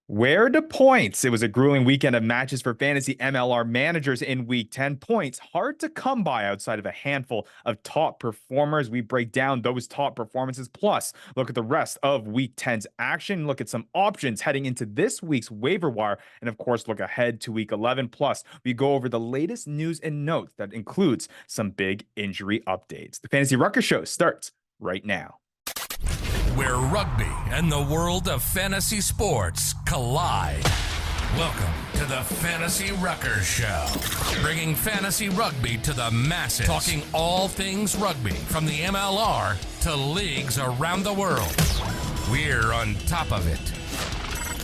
Where to points? It was a grueling weekend of matches for fantasy MLR managers in week 10. Points hard to come by outside of a handful of top performers. We break down those top performances, plus look at the rest of week 10's action, look at some options heading into this week's waiver wire, and of course, look ahead to week 11. Plus, we go over the latest news and notes that includes some big injury updates. The Fantasy Ruckers Show starts right now, where rugby and the world of fantasy sports collide. Welcome to the Fantasy Ruckers Show, bringing fantasy rugby to the masses, talking all things rugby from the MLR to leagues around the world. We're on top of it.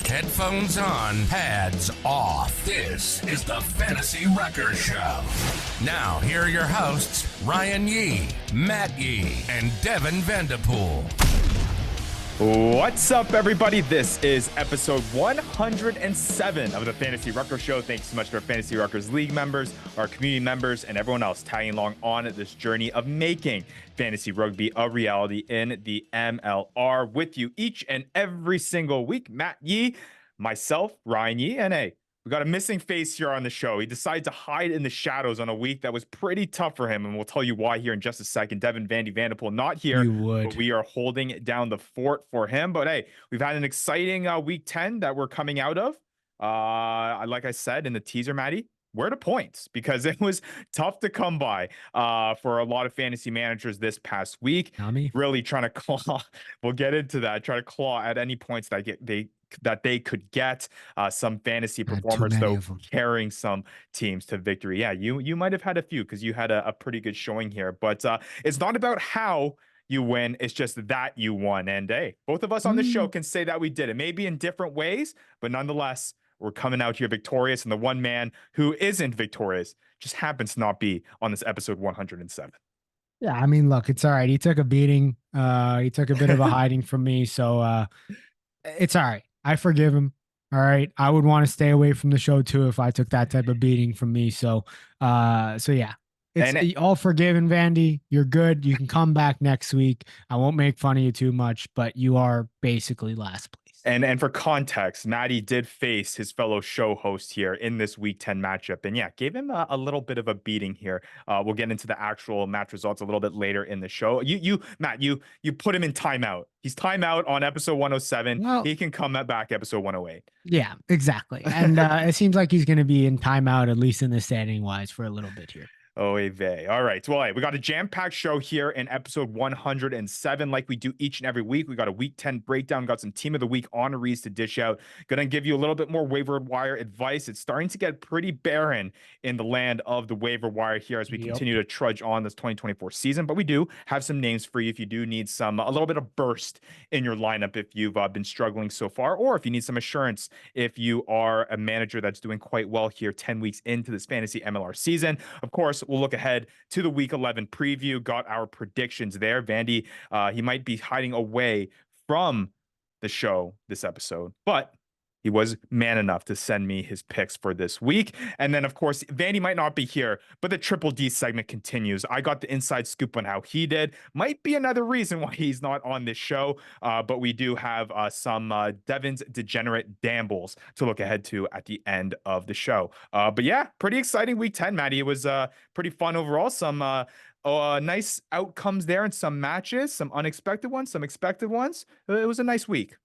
Headphones on, pads off. This is the Fantasy Ruckers Show. Now, here are your hosts, Ryan Yee, Matt Yee, and Devin Vanderpool. What's up, everybody? This is episode 107 of the Fantasy Ruckers Show. Thanks so much to our Fantasy Ruckers League members, our community members, and everyone else tagging along on this journey of making fantasy rugby a reality in the MLR with you each and every single week. Matt Yee, myself, Ryan Yee, and hey, we got a missing face here on the show. He decided to hide in the shadows on a week that was pretty tough for him, and we'll tell you why here in just a second. Devin Vanderpool not here, but we are holding down the fort for him. But hey, we've had an exciting week 10 that we're coming out of. Like I said in the teaser, Maddie, where to points, because it was tough to come by for a lot of fantasy managers this past week. Really trying to claw. We'll get into that. Try to claw at any points that they could get. Some fantasy performers though carrying some teams to victory. Yeah, you might have had a few because you had a pretty good showing here, but it's not about how you win, it's just that you won. And hey, both of us on the show can say that we did it, maybe in different ways, but nonetheless we're coming out here victorious, and the one man who isn't victorious just happens to not be on this episode 107. Yeah, I mean, look, it's all right. He took a beating. He took a bit of a hiding from me, so it's all right. I forgive him. All right. I would want to stay away from the show too if I took that type of beating from me. So yeah. It's all forgiven, Vandy. You're good. You can come back next week. I won't make fun of you too much, but you are basically last place. And for context, Maddie did face his fellow show host here in this week 10 matchup, and yeah, gave him a little bit of a beating here. We'll get into the actual match results a little bit later in the show. Matt, you put him in timeout. He's timeout on episode 107. Well, he can come back episode 108. Yeah, exactly. And it seems like he's going to be in timeout, at least in the standing wise, for a little bit here. Oh, all right. Well, hey, we got a jam-packed show here in episode 107, like we do each and every week. We got a week 10 breakdown, got some team of the week honorees to dish out. Gonna give you a little bit more waiver wire advice. It's starting to get pretty barren in the land of the waiver wire here as we continue to trudge on this 2024 season. But we do have some names for you if you do need a little bit of burst in your lineup if you've been struggling so far, or if you need some assurance if you are a manager that's doing quite well here 10 weeks into this fantasy MLR season. Of course, we'll look ahead to the week 11 preview. Got our predictions there. Vandy, he might be hiding away from the show this episode, but he was man enough to send me his picks for this week. And then, of course, Vandy might not be here, but the Triple D segment continues. I got the inside scoop on how he did. Might be another reason why he's not on this show, but we do have some Devin's Degenerate Dambles to look ahead to at the end of the show. But yeah, pretty exciting week 10, Maddie. It was pretty fun overall. Some nice outcomes there in some matches, some unexpected ones, some expected ones. It was a nice week.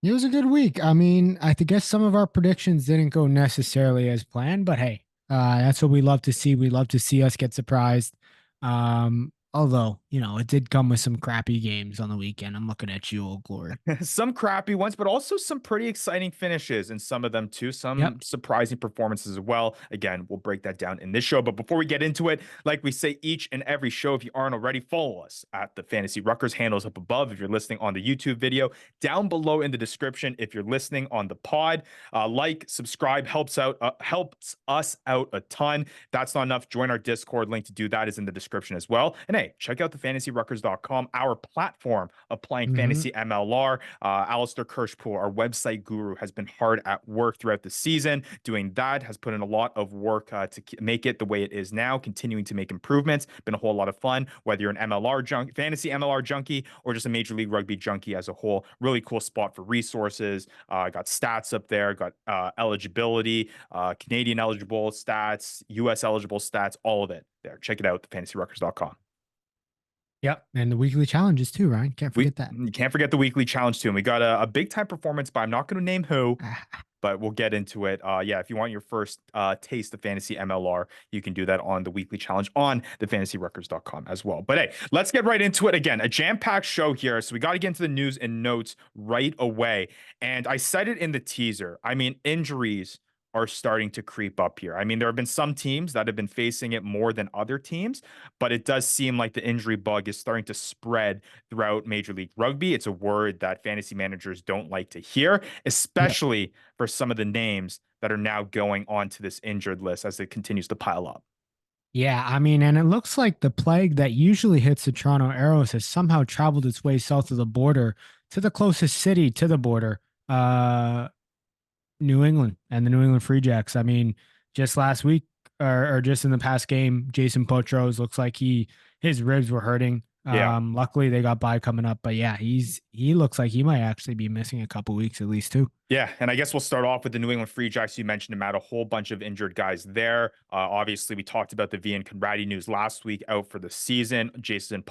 It was a good week. I mean, I guess some of our predictions didn't go necessarily as planned, but hey, that's what we love to see. We love to see us get surprised. Although, it did come with some crappy games on the weekend. I'm looking at you, Old Glory. Some crappy ones, but also some pretty exciting finishes in some of them too. Some surprising performances as well. Again, we'll break that down in this show. But before we get into it, like we say each and every show, if you aren't already, follow us at the Fantasy Ruckers. Handles up above if you're listening on the YouTube video, down below in the description if you're listening on the pod. Like, subscribe, helps us out a ton. That's not enough. Join our Discord. Link to do that is in the description as well. And hey, hey, check out the fantasyruckers.com, our platform of playing Mhm. fantasy MLR. Alistair Kirschpool, our website guru, has been hard at work throughout the season doing that, has put in a lot of work to make it the way it is now, continuing to make improvements. Been a whole lot of fun, whether you're an fantasy MLR junkie, or just a Major League Rugby junkie as a whole. Really cool spot for resources. Got stats up there, got eligibility, Canadian eligible stats, US eligible stats, all of it there. Check it out, thefantasyruckers.com. Yep. And the weekly challenges too, Ryan. Can't forget that. You can't forget the weekly challenge too. And we got a big time performance, but I'm not going to name who, but we'll get into it. Yeah, if you want your first taste of fantasy MLR, you can do that on the weekly challenge on thefantasyruckers.com as well. But hey, let's get right into it. Again, a jam-packed show here. So we got to get into the news and notes right away. And I said it in the teaser. I mean, injuries are starting to creep up here. I mean, there have been some teams that have been facing it more than other teams, but it does seem like the injury bug is starting to spread throughout Major League Rugby. It's a word that fantasy managers don't like to hear, Yep. especially for some of the names that are now going onto this injured list as it continues to pile up. Yeah, I mean, and it looks like the plague that usually hits the Toronto Arrows has somehow traveled its way south of the border to the closest city to the border, New England and the New England Free Jacks. I mean, just last week or just in the past game, Jason Potros looks like his ribs were hurting. Yeah. Luckily they got by coming up, but yeah, he looks like he might actually be missing a couple weeks at least too. Yeah, and I guess we'll start off with the New England Free Jacks. You mentioned them, Matt, a whole bunch of injured guys there. Obviously, we talked about the Vian Conradi news last week, out for the season. John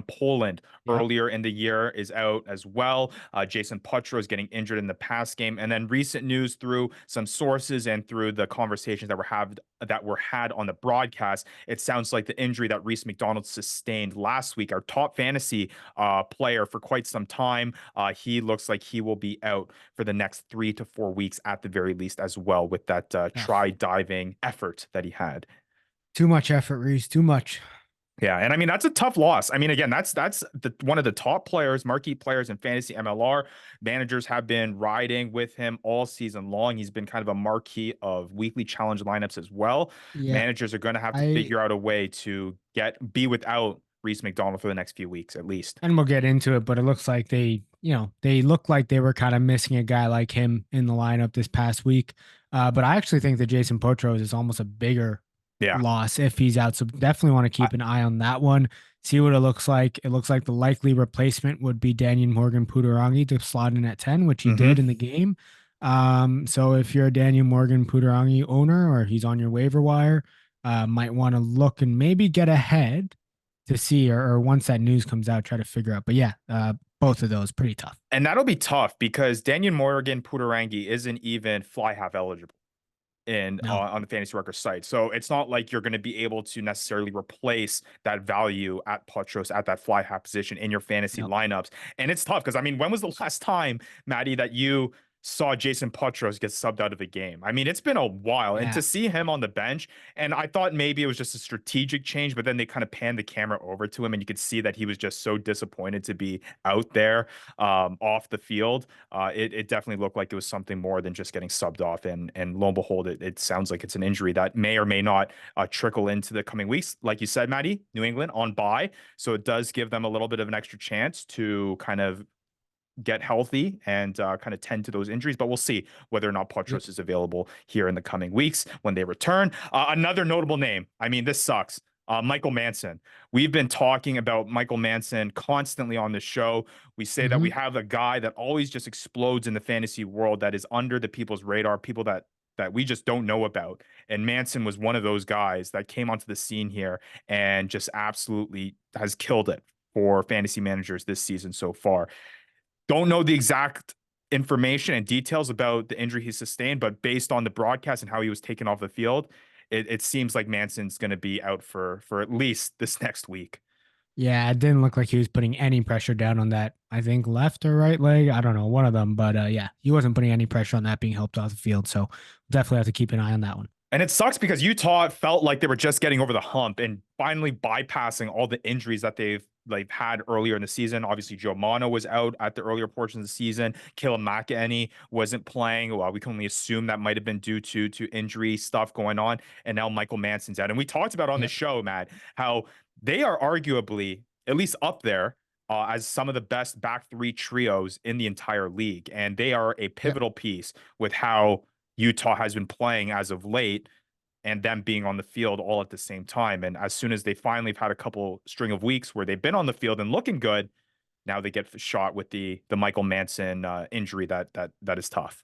Poland Yep. earlier in the year is out as well. Jason Putro is getting injured in the past game, and then recent news through some sources and through the conversations that were had on the broadcast. It sounds like the injury that Reese McDonald sustained last week, our top fantasy player for quite some time, he looks like he will be out for the next 3 to 4 weeks at the very least as well, with that try diving effort that he had. Too much effort, Reese. Too much. Yeah, and I mean that's a tough loss. I mean, again, that's one of the top players, marquee players in fantasy MLR. Managers have been riding with him all season long. He's been kind of a marquee of weekly challenge lineups as well. Yeah. Managers are going to have to I figure out a way to be without Reese McDonald for the next few weeks at least. And we'll get into it, but it looks like they look like they were kind of missing a guy like him in the lineup this past week. But I actually think that Jason Potros is almost a bigger Yeah. loss if he's out. So definitely want to keep an eye on that one. See what it looks like. It looks like the likely replacement would be Daniel Morgan Puturangi to slot in at 10, which he did in the game. So if you're a Daniel Morgan Puturangi owner or he's on your waiver wire, might want to look and maybe get ahead to see, or once that news comes out, try to figure out. But yeah, both of those pretty tough. And that'll be tough because Daniel Morgan Puturangi isn't even fly half eligible No. on the Fantasy Record site. So it's not like you're going to be able to necessarily replace that value at Potros at that fly half position in your fantasy Nope. lineups. And it's tough because I mean, when was the last time, Maddie, that you saw Jason Potros get subbed out of the game? I mean, it's been a while. And Yeah. to see him on the bench, and I thought maybe it was just a strategic change, but then they kind of panned the camera over to him and you could see that he was just so disappointed to be out there off the field. It definitely looked like it was something more than just getting subbed off. And lo and behold, it sounds like it's an injury that may or may not trickle into the coming weeks. Like you said, Maddie, New England on bye. So it does give them a little bit of an extra chance to kind of get healthy and kind of tend to those injuries, but we'll see whether or not Potros is available here in the coming weeks when they return. Another notable name. I mean, this sucks. Michael Manson. We've been talking about Michael Manson constantly on the show. We say that we have a guy that always just explodes in the fantasy world that is under the people's radar, people that we just don't know about. And Manson was one of those guys that came onto the scene here and just absolutely has killed it for fantasy managers this season so far. Don't know the exact information and details about the injury he sustained, but based on the broadcast and how he was taken off the field, it seems like Manson's going to be out for at least this next week. Yeah, it didn't look like he was putting any pressure down on that. I think left or right leg. I don't know, one of them. But yeah, he wasn't putting any pressure on that being helped off the field. So definitely have to keep an eye on that one. And it sucks because Utah felt like they were just getting over the hump and finally bypassing all the injuries that they've had earlier in the season. Obviously, Joe Mono was out at the earlier portions of the season. Caleb McEnany wasn't playing. Well, we can only assume that might have been due to injury stuff going on. And now Michael Manson's out. And we talked about on the show, Matt, how they are arguably at least up there as some of the best back three trios in the entire league. And they are a Yep. pivotal piece with how Utah has been playing as of late and them being on the field all at the same time. And as soon as they finally have had a couple string of weeks where they've been on the field and looking good, now they get shot with the Michael Manson injury that is tough.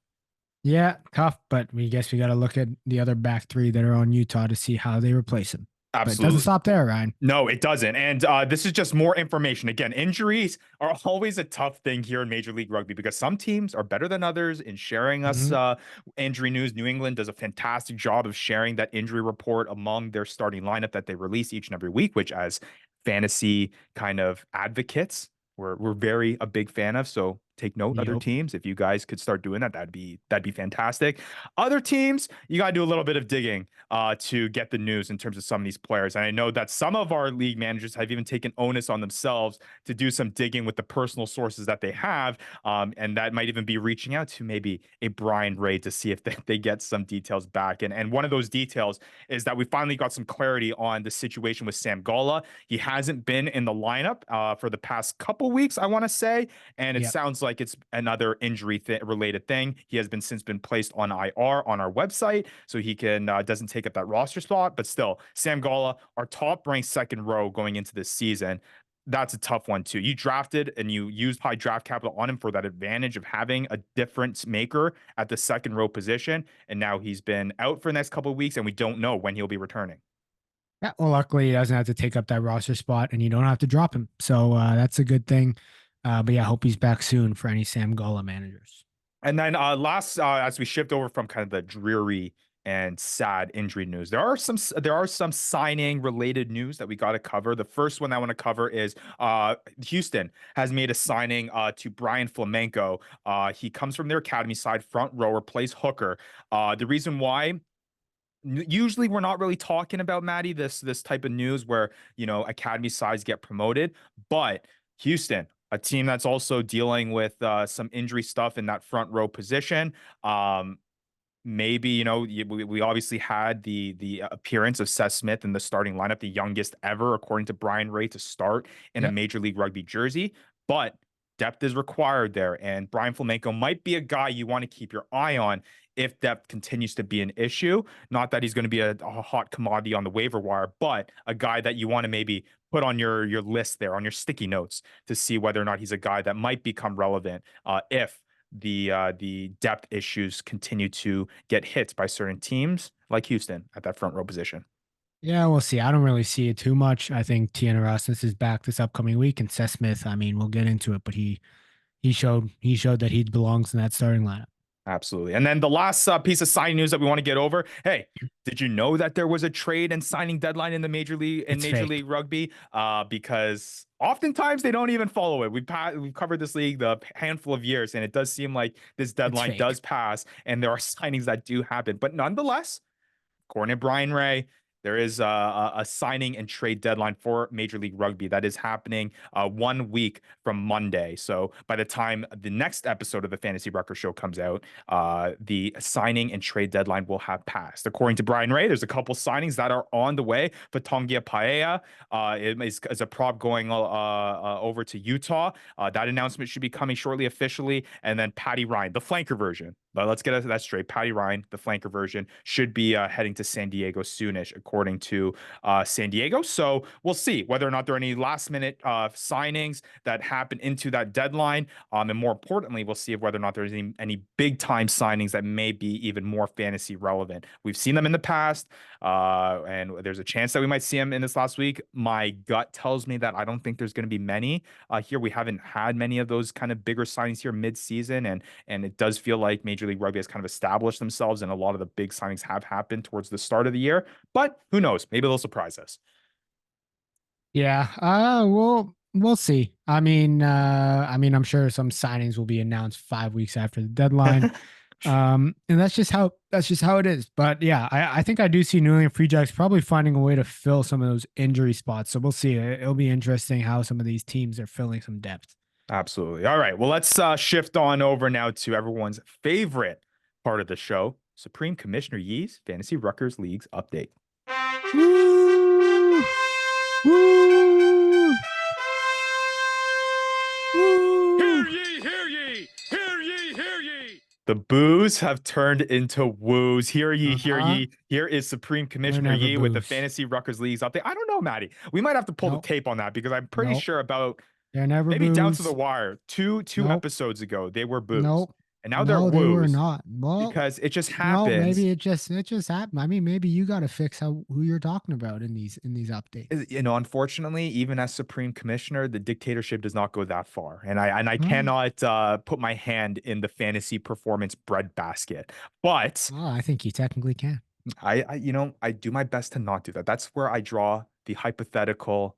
Yeah, tough, but we guess we got to look at the other back three that are on Utah to see how they replace him. But it doesn't Absolutely. stop there, Ryan. No, it doesn't. And this is just more information. Again, injuries are always a tough thing here in Major League Rugby because some teams are better than others in sharing us injury news. New England does a fantastic job of sharing that injury report among their starting lineup that they release each and every week, which as fantasy kind of advocates, we're very a big fan of. So take note, other Yep. teams, if you guys could start doing that, that'd be fantastic. Other teams, you got to do a little bit of digging to get the news in terms of some of these players. And I know that some of our league managers have even taken onus on themselves to do some digging with the personal sources that they have. And that might even be reaching out to maybe a Brian Ray to see if they get some details back. And one of those details is that we finally got some clarity on the situation with Sam Gala. He hasn't been in the lineup for the past couple weeks, I want to say. And it sounds like it's another injury related thing. He has since been placed on IR on our website, so he doesn't take up that roster spot. But still, Sam Gala, our top ranked second row going into this season. That's a tough one too. You drafted and you used high draft capital on him for that advantage of having a difference maker at the second row position. And now he's been out for the next couple of weeks and we don't know when he'll be returning. Yeah, well, luckily he doesn't have to take up that roster spot, and you don't have to drop him. So that's a good thing. But yeah, I hope he's back soon for any Sam Gala managers. And then as we shift over from kind of the dreary and sad injury news, there are some signing related news that we got to cover. The first one I want to cover is Houston has made a signing to Brian Flamenco. He comes from their academy side, front rower, plays hooker. The reason why. Usually we're not really talking about Maddie this type of news where academy sides get promoted, but Houston, a team that's also dealing with some injury stuff in that front row position. Maybe we obviously had the appearance of Seth Smith in the starting lineup, the youngest ever according to Brian Ray to start in a Major League Rugby jersey, but depth is required there, and Brian Flamenco might be a guy you want to keep your eye on if depth continues to be an issue. Not that he's going to be a hot commodity on the waiver wire, but a guy that you want to maybe put on your list there, on your sticky notes, to see whether or not he's a guy that might become relevant if the depth issues continue to get hit by certain teams like Houston at that front row position. Yeah, we'll see. I don't really see it too much. I think Tiana Rasmus is back this upcoming week, and Seth Smith, I mean, we'll get into it, but he showed that he belongs in that starting lineup. Absolutely. And then the last piece of signing news that we want to get over. Hey, did you know that there was a trade and signing deadline in the Major League Rugby? Because oftentimes they don't even follow it. We've covered this league the handful of years, and it does seem like this deadline does pass, and there are signings that do happen. But nonetheless, according to Brian Ray, there is a signing and trade deadline for Major League Rugby that is happening 1 week from Monday. So by the time the next episode of the Fantasy Ruckers Show comes out, the signing and trade deadline will have passed. According to Brian Ray, there's a couple signings that are on the way. Patongia Paella is a prop going over to Utah. That announcement should be coming shortly officially. And then Patty Ryan, the flanker version. But let's get that straight. Patty Ryan, the flanker version, should be heading to San Diego soonish, according to San Diego. So we'll see whether or not there are any last-minute signings that happen into that deadline. And more importantly, we'll see whether or not there's any big-time signings that may be even more fantasy relevant. We've seen them in the past, and there's a chance that we might see them in this last week. My gut tells me that I don't think there's going to be many here. We haven't had many of those kind of bigger signings here mid-season, and it does feel like Major League Rugby has kind of established themselves, and a lot of the big signings have happened towards the start of the year. But who knows? Maybe they'll surprise us. Yeah. We'll see. I mean, I'm sure some signings will be announced 5 weeks after the deadline. And that's just how it is. But yeah, I think I do see New England Free Jacks probably finding a way to fill some of those injury spots. So we'll see. It'll be interesting how some of these teams are filling some depth. Absolutely. All right. Well, let's shift on over now to everyone's favorite part of the show, Supreme Commissioner Yee's Fantasy Ruckers Leagues update. Woo! Woo! The boos have turned into woos. Hear ye, hear Uh-huh. ye. Here is Supreme They're Commissioner never Yi with the booze. Fantasy Ruckers Leagues update. I don't know, Maddie. We might have to pull the Nope. tape on that because I'm pretty Nope. sure about They're never maybe down to the booze. wire. Two Nope. episodes ago, they were boos. Nope. And now they're No, they were woos not. Well, because it just no, happens. maybe it just happened. I mean, maybe you got to fix who you're talking about in these updates. Unfortunately, even as Supreme Commissioner, the dictatorship does not go that far. And I Well, cannot put my hand in the fantasy performance breadbasket. But well, I think you technically can. I do my best to not do that. That's where I draw the hypothetical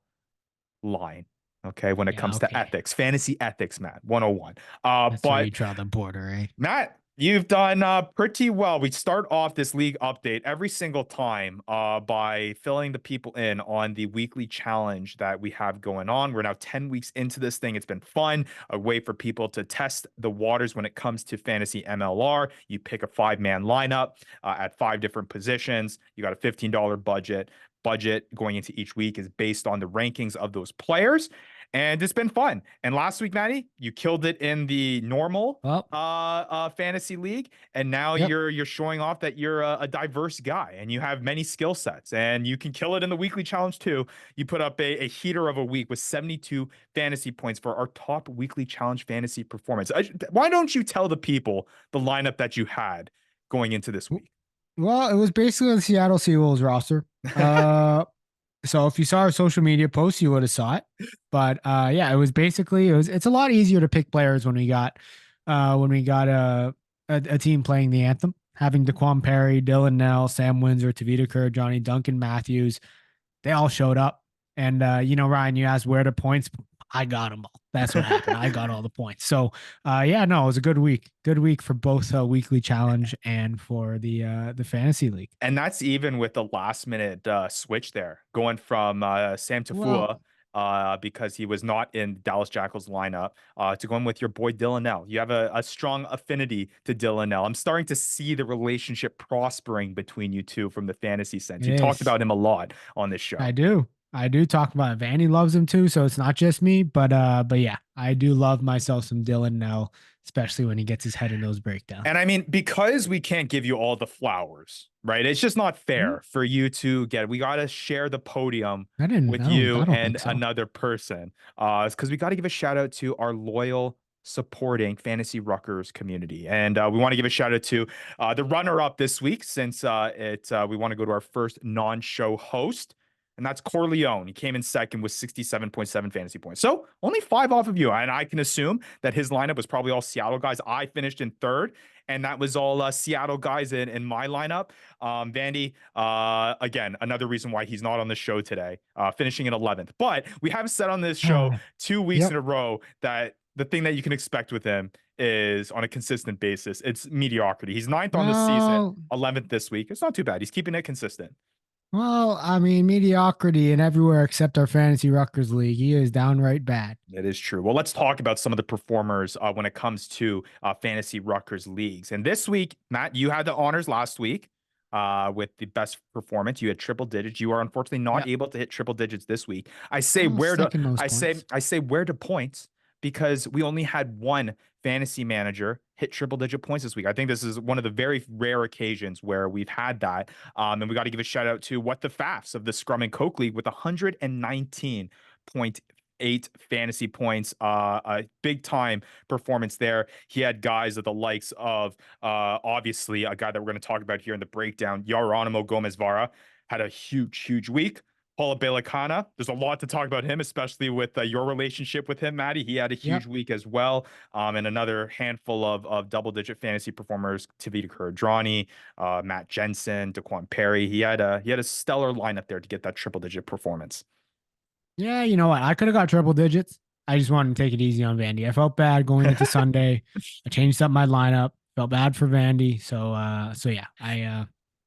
line. Okay, when it Yeah, comes to okay. ethics, fantasy ethics, Matt, 101. That's where you But draw the border, eh? Matt, you've done pretty well. We start off this league update every single time by filling the people in on the weekly challenge that we have going on. We're now 10 weeks into this thing. It's been fun, a way for people to test the waters when it comes to fantasy MLR. You pick a 5-man lineup at 5 different positions. You got a $15 budget. Budget going into each week is based on the rankings of those players. And it's been fun. And last week, Maddie, you killed it in the normal Well, fantasy league, and now yep. you're showing off that you're a diverse guy and you have many skill sets, and you can kill it in the weekly challenge too. You put up a heater of a week with 72 fantasy points for our top weekly challenge fantasy performance. Why don't you tell the people the lineup that you had going into this week? Well, it was basically the Seattle Seawolves roster. So if you saw our social media posts, you would have saw it. But yeah, it's a lot easier to pick players when we got a team playing the anthem, having Daquan Perry, Dylan Nell, Sam Windsor, Tavita Kerr, Johnny Duncan Matthews. They all showed up. And Ryan, you asked where the points. I got them all. That's what happened. I got all the points. So yeah, no, it was a good week. Good week for both weekly challenge and for the fantasy league. And that's even with the last minute switch there, going from Sam Well, Tafua because he was not in Dallas Jackals lineup to going with your boy Dylan Nell. You have a strong affinity to Dylan Nell. I'm starting to see the relationship prospering between you two from the fantasy sense. it You talked is. about him a lot on this show. I do. I do talk about it. Vanny loves him too, so it's not just me. But yeah, I do love myself some Dylan now, especially when he gets his head in those breakdowns. And I mean, because we can't give you all the flowers, right? It's just not fair for you to get. We got to share the podium with you I don't and think so. another person. Because we got to give a shout out to our loyal, supporting Fantasy Ruckers community, and we want to give a shout out to the runner-up this week, since we want to go to our first non-show host. And that's Corleone. He came in second with 67.7 fantasy points. So only 5 off of you. And I can assume that his lineup was probably all Seattle guys. I finished in third, and that was all Seattle guys in my lineup. Vandy, again, another reason why he's not on the show today, finishing in 11th. But we have said on this show 2 weeks Yep. in a row that the thing that you can expect with him is on a consistent basis. It's mediocrity. He's 9th on the season, 11th this week. It's not too bad. He's keeping it consistent. Well, I mean, mediocrity in everywhere except our fantasy Ruckers league. He is downright bad. It is true. Well, let's talk about some of the performers when it comes to fantasy Ruckers leagues. And this week, Matt, you had the honors last week with the best performance. You had triple digits. You are unfortunately not able to hit triple digits this week. I say where to points because we only had one fantasy manager hit triple digit points this week. I think this is one of the very rare occasions where we've had that. And we got to give a shout out to What the Fafs of the Scrum and Coke League with 119.8 fantasy points, a big time performance there. He had guys of the likes of obviously a guy that we're going to talk about here in the breakdown, Geronimo Gomez Vara, had a huge week. Paula Belicana, there's a lot to talk about him, especially with your relationship with him, Maddie. He had a huge week as well. And another handful of double-digit fantasy performers, Tavita Kuradrani, Matt Jensen, Daquan Perry. He had a stellar lineup there to get that triple-digit performance. Yeah, you know what? I could have got triple digits. I just wanted to take it easy on Vandy. I felt bad going into Sunday. I changed up my lineup. Felt bad for Vandy. So yeah, I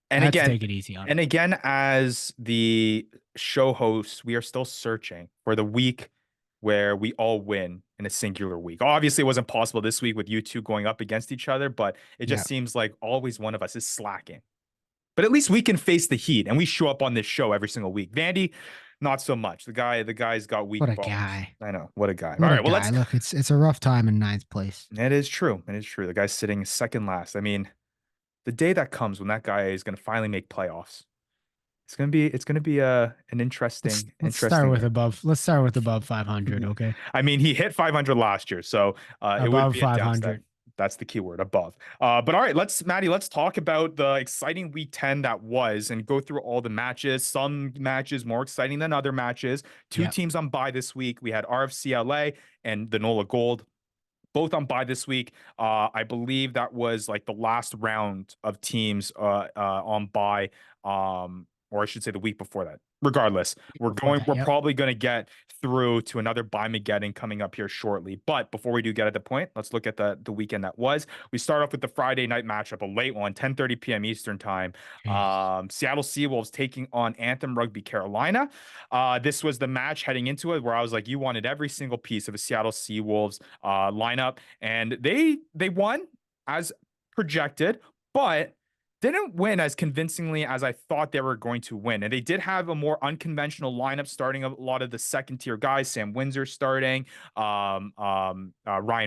had to take it easy on him. And again, as the show hosts, we are still searching for the week where we all win in a singular week. Obviously, it wasn't possible this week with you two going up against each other, but it just seems like always one of us is slacking. But at least we can face the heat, and we show up on this show every single week. Vandy, not so much. The guy's got weak What a bones. guy. I know. What a guy. All What a right. Well, guy. Look, it's a rough time in ninth place. it is true. It is true. The guy's sitting second last. I mean, the day that comes when that guy is going to finally make playoffs, it's gonna be an Let's start interesting with year. above. Let's start with above 500. Okay, I mean, he hit 500 last year, so it would above be a downside. 500. That's the key word, above. But all right, Maddie, let's talk about the exciting week 10 that was and go through all the matches. Some matches more exciting than other matches. Two Yep. teams on bye this week. We had RFCLA and the NOLA Gold both on bye this week. I believe that was like the last round of teams on bye, or I should say the week before that. Regardless, Before that, we're yep. probably going to get through to another bye Mageddon coming up here shortly. But before we do get at the point, let's look at the weekend that was. We start off with the Friday night matchup, a late one, 10:30 p.m. Eastern time. Jeez. Seattle Seawolves taking on Anthem Rugby Carolina. This was the match heading into it where I was like, you wanted every single piece of a Seattle Seawolves lineup, and they won as projected, but didn't win as convincingly as I thought they were going to win. And they did have a more unconventional lineup, starting a lot of the second tier guys. Sam Windsor starting, Ryan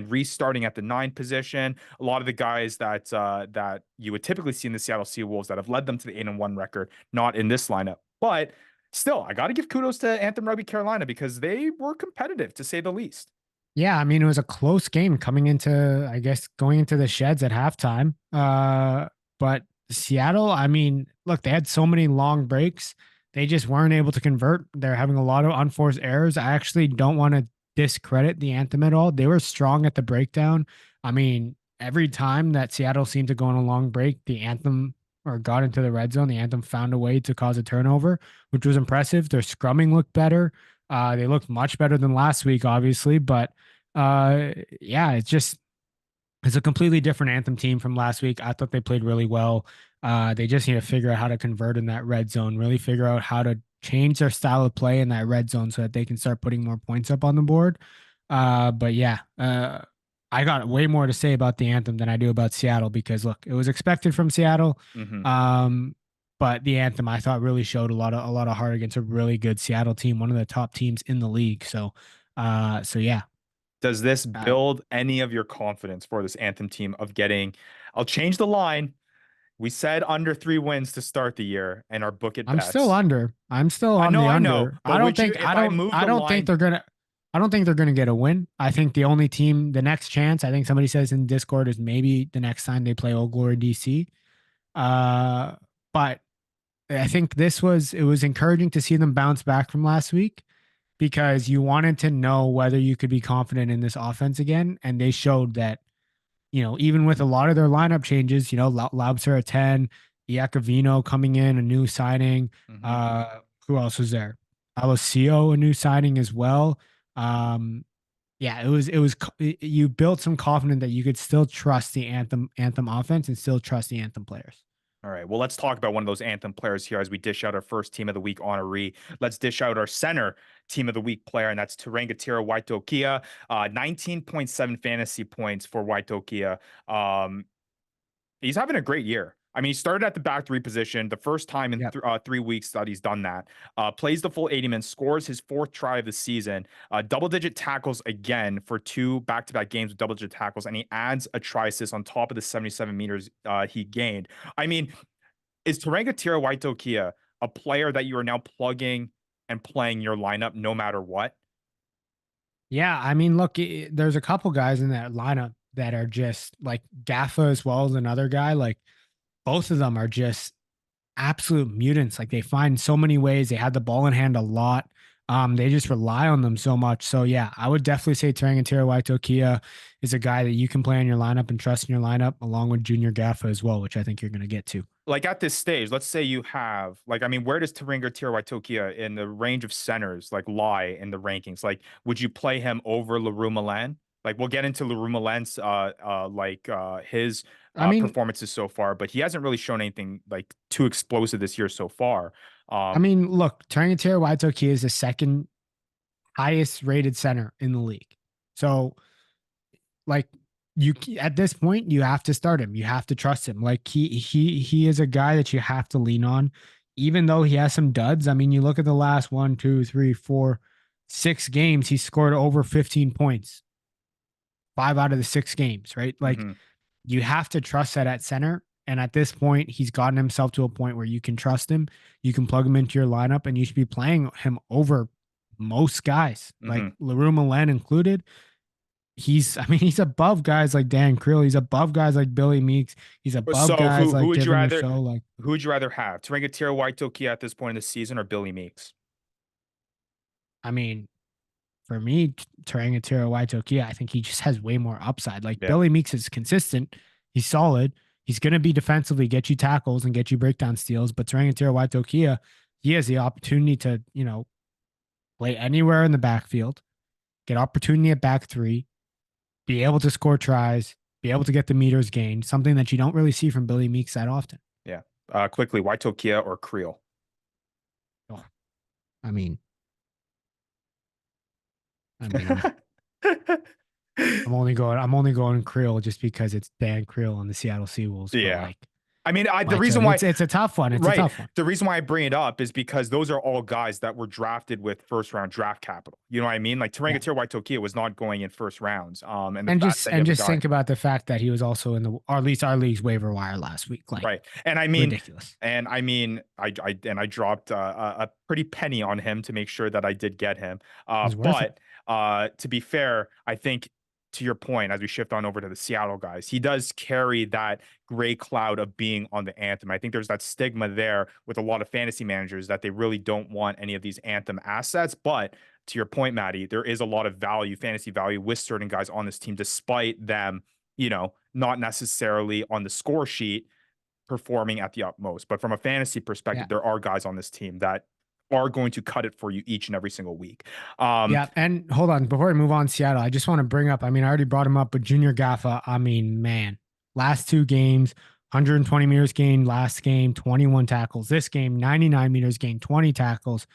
Reese starting at the 9 position. A lot of the guys that you would typically see in the Seattle Seawolves that have led them to the 8-1 record, not in this lineup. But still, I got to give kudos to Anthem Rugby Carolina because they were competitive, to say the least. Yeah, I mean, it was a close game coming into, I guess, going into the sheds at halftime. But Seattle, I mean, look, they had so many long breaks. They just weren't able to convert. They're having a lot of unforced errors. I actually don't want to discredit the Anthem at all. They were strong at the breakdown. I mean, every time that Seattle seemed to go on a long break, the Anthem or got into the red zone, the Anthem found a way to cause a turnover, which was impressive. Their scrumming looked better. They looked much better than last week, obviously, but yeah, it's a completely different Anthem team from last week. I thought they played really well. They just need to figure out how to convert in that red zone, really figure out how to change their style of play in that red zone so that they can start putting more points up on the board. But yeah, I got way more to say about the Anthem than I do about Seattle because look, it was expected from Seattle. But the Anthem I thought really showed a lot of heart against a really good Seattle team, one of the top teams in the league. So yeah. Does this build any of your confidence for this Anthem team of getting? I'll change the line. We said under 3 wins to start the year and our book it I'm bets. still under. I'm still on the I under. know. I don't think they're gonna get a win. I think the only team, the next chance, I think somebody says in Discord is maybe the next time they play Old Glory DC. But I think it was encouraging to see them bounce back from last week because you wanted to know whether you could be confident in this offense again. And they showed that, even with a lot of their lineup changes, Laubser at 10, Iacovino coming in, a new signing. Who else was there? Alessio, a new signing as well. Yeah, you built some confidence that you could still trust the Anthem offense and still trust the Anthem players. All right. Well, let's talk about one of those Anthem players here as we dish out our first team of the week honoree. Let's dish out our center team of the week player, and that's Tarangatira Waitokia. 19.7 fantasy points for Waitokia. He's having a great year. I mean, he started at the back 3 position, the first time in 3 weeks that he's done that. Plays the full 80 minutes, scores his 4th try of the season, double-digit tackles again for 2 back-to-back games with double-digit tackles, and he adds a try assist on top of the 77 meters he gained. I mean, is Tarangatira Waitokia a player that you are now plugging and playing your lineup no matter what? Yeah, I mean, look, there's a couple guys in that lineup that are just like Gaffa as well as another guy. Like both of them are just absolute mutants. Like they find so many ways. They had the ball in hand a lot. They just rely on them so much. So yeah, I would definitely say Tarangatira Waitokia is a guy that you can play in your lineup and trust in your lineup along with Junior Gaffa as well, which I think you're going to get to. Like at this stage, let's say you have where does Tarangatira Waitokia in the range of centers lie in the rankings? Like, would you play him over LaRue Milan? Like we'll get into LaRue Milan's his performances so far, but he hasn't really shown anything too explosive this year so far. I mean, look, Tarangatira Waitokia is the second highest rated center in the league. So you at this point, you have to start him. You have to trust him. Like he is a guy that you have to lean on. even though he has some duds, I mean, you look at the last 1, 2, 3, 4, 6 games, he scored over 15 points, 5 out of the 6 games, right? Like, Hmm. you have to trust that at center. And at this point, he's gotten himself to a point where you can trust him. You can plug him into your lineup, and you should be playing him over most guys, like Hmm. LaRue Milan included. I mean, he's above guys like Dan Creel. He's above guys like Billy Meeks. He's above So guys who like would you Devin rather Michaud. Like, who would you rather have? Tarangatira Waitokia at this point in the season or Billy Meeks? I mean, for me, Tarangatira Waitokia, I think he just has way more upside. Like Yeah. Billy Meeks is consistent. He's solid. He's going to be defensively, get you tackles and get you breakdown steals. But Tarangatira Waitokia, he has the opportunity to, play anywhere in the backfield, get opportunity at back three, be able to score tries, be able to get the meters gained, something that you don't really see from Billy Meeks that often. Yeah. Quickly, Waitokia or Creel? Oh, I mean, I'm I'm only going Creel just because it's Dan Creel on the Seattle Seawolves. But Yeah. like, I mean, the reason why it's a tough one. It's a right. tough one. The reason why I bring it up is because those are all guys that were drafted with first round draft capital. You know what I mean? Like Yeah. Tarangatira Waitokia was not going in first rounds. And the fact that you have a guy, think about the fact that he was also in or at least our league's waiver wire last week. Like, right. And I mean, ridiculous. And I mean, I dropped a pretty penny on him to make sure that I did get him. It was worth it. To be fair, I think to your point, as we shift on over to the Seattle guys, he does carry that gray cloud of being on the Anthem. I think there's that stigma there with a lot of fantasy managers that they really don't want any of these Anthem assets. But to your point, Maddie, there is a lot of value, fantasy value with certain guys on this team, despite them, not necessarily on the score sheet performing at the utmost. But from a fantasy perspective, Yeah. there are guys on this team that are going to cut it for you each and every single week. Yeah. And hold on, before we move on, Seattle, I just want to bring up, I mean, I already brought him up, but Junior Gaffa, I mean, man, last 2 games, 120 meters gained last game, 21 tackles. This game, 99 meters gained, 20 tackles.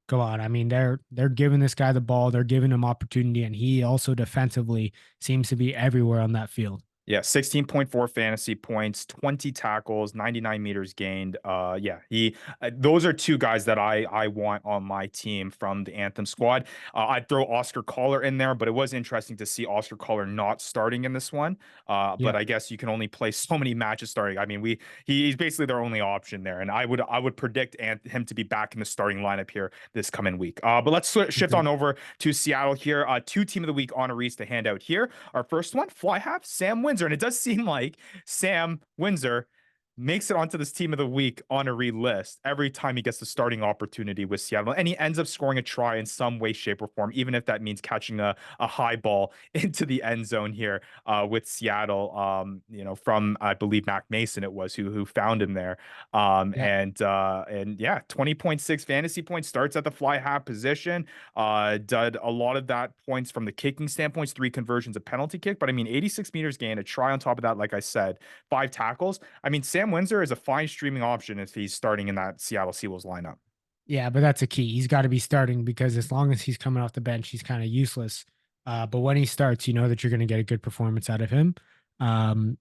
Go on. I mean, they're giving this guy the ball, they're giving him opportunity, and he also defensively seems to be everywhere on that field. Yeah, 16.4 fantasy points, 20 tackles, 99 meters gained. Those are 2 guys that I want on my team from the Anthem squad. I'd throw Oscar Collar in there, but it was interesting to see Oscar Collar not starting in this one. But I guess you can only play so many matches starting. I mean, he's basically their only option there, and I would predict him to be back in the starting lineup here this coming week. But let's shift on over to Seattle here. 2 team of the week honorees to hand out here. Our first one, fly half, Sam Windsor. And it does seem like Sam Windsor makes it onto this team of the week honoree list every time he gets the starting opportunity with Seattle. And he ends up scoring a try in some way, shape, or form, even if that means catching a high ball into the end zone here with Seattle, from, I believe, Mac Mason it was who found him there. And 20.6 fantasy points, starts at the fly half position. Did a lot of that points from the kicking standpoints, 3 conversions, a penalty kick. But I mean, 86 meters gained, a try on top of that, like I said, 5 tackles. I mean, Sam Windsor is a fine streaming option if he's starting in that Seattle Seawolves lineup. Yeah, but that's a key. He's got to be starting because as long as he's coming off the bench, he's kind of useless. But when he starts, you know that you're going to get a good performance out of him.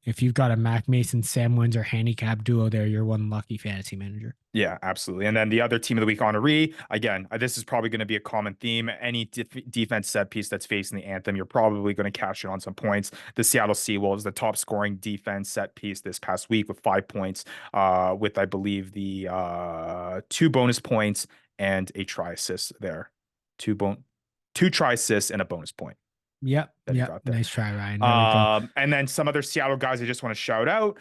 If you've got a Mac Mason, Sam Windsor handicap duo there, you're one lucky fantasy manager. Yeah, absolutely. And then the other team of the week honoree, again, this is probably going to be a common theme. Any defense set piece that's facing the Anthem, you're probably going to cash in on some points. The Seattle Seawolves, the top scoring defense set piece this past week with 5 points, with, I believe, the 2 bonus points and a try assist there. 2 try assists and a bonus point. Yep. Nice try, Ryan. And then some other Seattle guys I just want to shout out.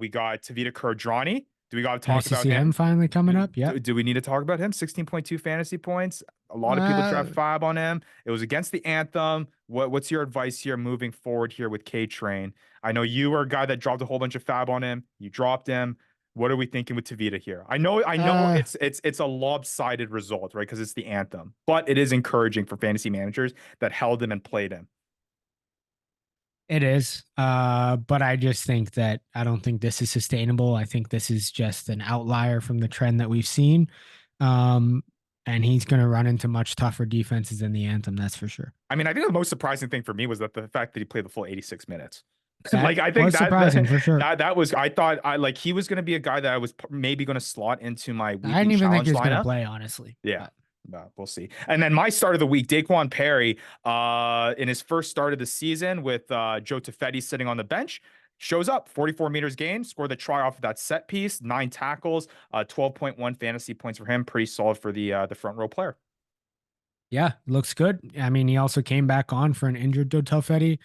We got Tavita Kurdrani. Do we got to talk about him? Finally coming up? Yeah. Do we need to talk about him? 16.2 fantasy points. A lot of people draft 5 on him. It was against the Anthem. What's your advice here moving forward here with K-Train? I know you were a guy that dropped a whole bunch of fab on him. You dropped him. What are we thinking with Tavita here? I know it's a lopsided result, right? Because it's the Anthem, but it is encouraging for fantasy managers that held him and played him. It is. But I just think that I don't think this is sustainable. I think this is just an outlier from the trend that we've seen. And he's going to run into much tougher defenses than the Anthem. That's for sure. I mean, I think the most surprising thing for me was that the fact that he played the full 86 minutes. That Like I think was surprising for sure. that was I thought I like he was going to be a guy that I was maybe going to slot into my I weekly didn't even think challenge he was going to lineup. play, honestly. Yeah. But We'll see. And then my start of the week, Daquan Perry, in his first start of the season with Joe Tafetti sitting on the bench, shows up 44 meters gain, scored the try off of that set piece, 9 tackles, 12.1 fantasy points for him. Pretty solid for the front row player. yeah, looks good. I mean, he also came back on for an injured Tofetti,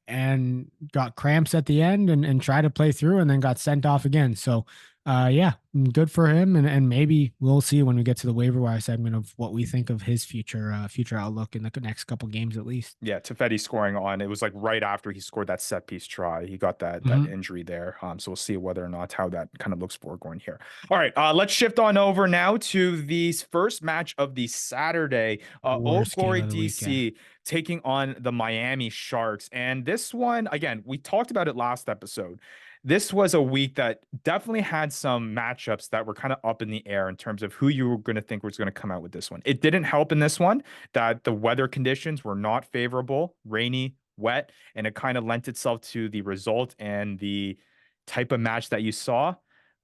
and got cramps at the end and tried to play through and then got sent off again. So, yeah, good for him. And maybe we'll see when we get to the waiver wire segment of what we think of his future outlook in the next couple games at least. Yeah, Tafetti scoring on. It was like right after he scored that set piece try. He got that Mhm. injury there. So we'll see whether or not how that kind of looks for going here. All right, let's shift on over now to the first match of the Saturday. Old Worst game Glory of the weekend. DC taking on the Miami Sharks. And this one, again, we talked about it last episode. This was a week that definitely had some matchups that were kind of up in the air in terms of who you were going to think was going to come out with this one. It didn't help in this one that the weather conditions were not favorable, rainy, wet, and it kind of lent itself to the result and the type of match that you saw.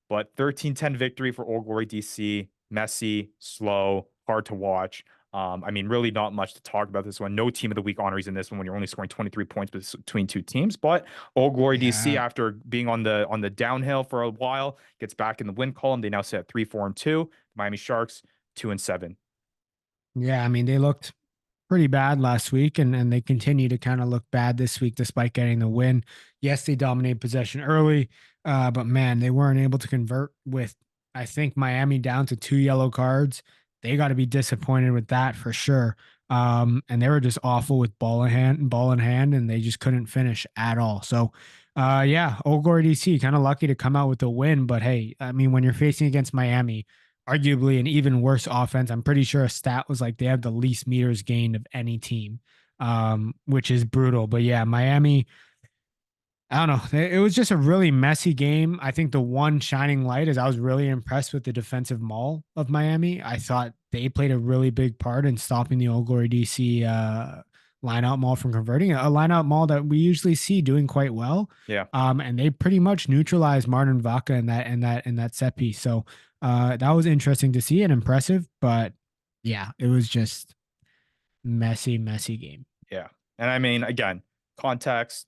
But 13-10 victory for Old Glory DC, messy, slow, hard to watch. I mean, really not much to talk about this one. No team of the week honorees in this one when you're only scoring 23 points between two teams. But Old Glory DC, Yeah. after being on the downhill for a while, gets back in the win column. They now sit at 3-4-2. Miami Sharks 2-7. Yeah. I mean, they looked pretty bad last week and they continue to kind of look bad this week despite getting the win. Yes, they dominated possession early, but man, they weren't able to convert with, I think, Miami down to 2 yellow cards. They got to be disappointed with that for sure. And they were just awful with ball in hand, and they just couldn't finish at all. So, yeah, Old Glory DC kind of lucky to come out with the win, but hey, I mean, when you're facing against Miami, arguably an even worse offense. I'm pretty sure a stat was like they have the least meters gained of any team, which is brutal. But yeah, Miami, I don't know. It was just a really messy game. I think the one shining light is I was really impressed with the defensive maul of Miami. I thought they played a really big part in stopping the Old Glory DC lineout maul from converting, a lineout maul that we usually see doing quite well. Yeah. And they pretty much neutralized Martin Vaca in that set piece. So that was interesting to see and impressive. But yeah, it was just messy game. Yeah. And I mean, again, context,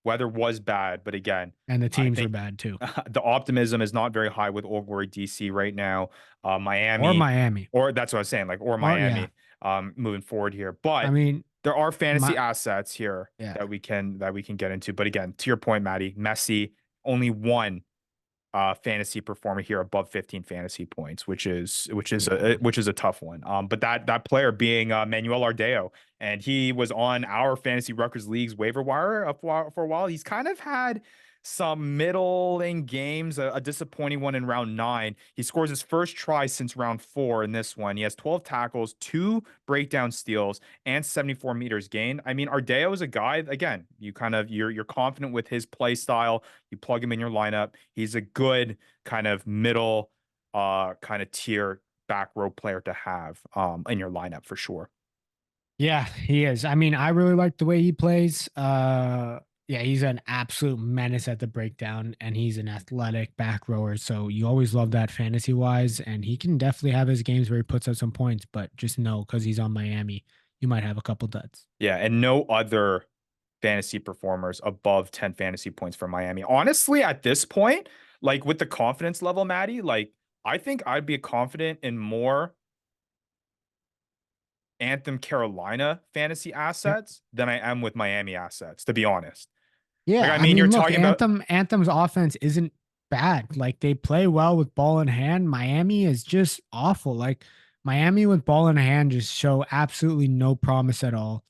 weather was bad, but again, And the I teams were think bad too. the optimism is not very high with Old Glory DC right now. Miami, Or Miami. or that's what I was saying, like, or Miami, moving forward here. But I mean, there are fantasy assets here Yeah. that we can get into. But again, to your point, Maddie, Messi, only one fantasy performer here above 15 fantasy points, which is a tough one. But that player being Manuel Ardeo, and he was on our fantasy Ruckers leagues waiver wire for a while. He's kind of had some middling games, a disappointing one in round 9. He scores his first try since round 4 in this one. He has 12 tackles, 2 breakdown steals, and 74 meters gained. I mean, Ardeo is a guy, again, you're confident with his play style. You plug him in your lineup. He's a good kind of middle kind of tier back row player to have in your lineup for sure. Yeah, he is. I mean, I really like the way he plays. Yeah, he's an absolute menace at the breakdown, and he's an athletic back rower. So you always love that fantasy wise, and he can definitely have his games where he puts up some points. But just know, because he's on Miami, you might have a couple duds. Yeah, and no other fantasy performers above 10 fantasy points for Miami. Honestly, at this point, like with the confidence level, Maddie, like I think I'd be confident in more Anthem Carolina fantasy assets than I am with Miami assets, to be honest. Yeah, Like, I mean, you're look, talking about Anthem's offense isn't bad. Like they play well with ball in hand. Miami is just awful. Like Miami with ball in hand just show absolutely no promise at all.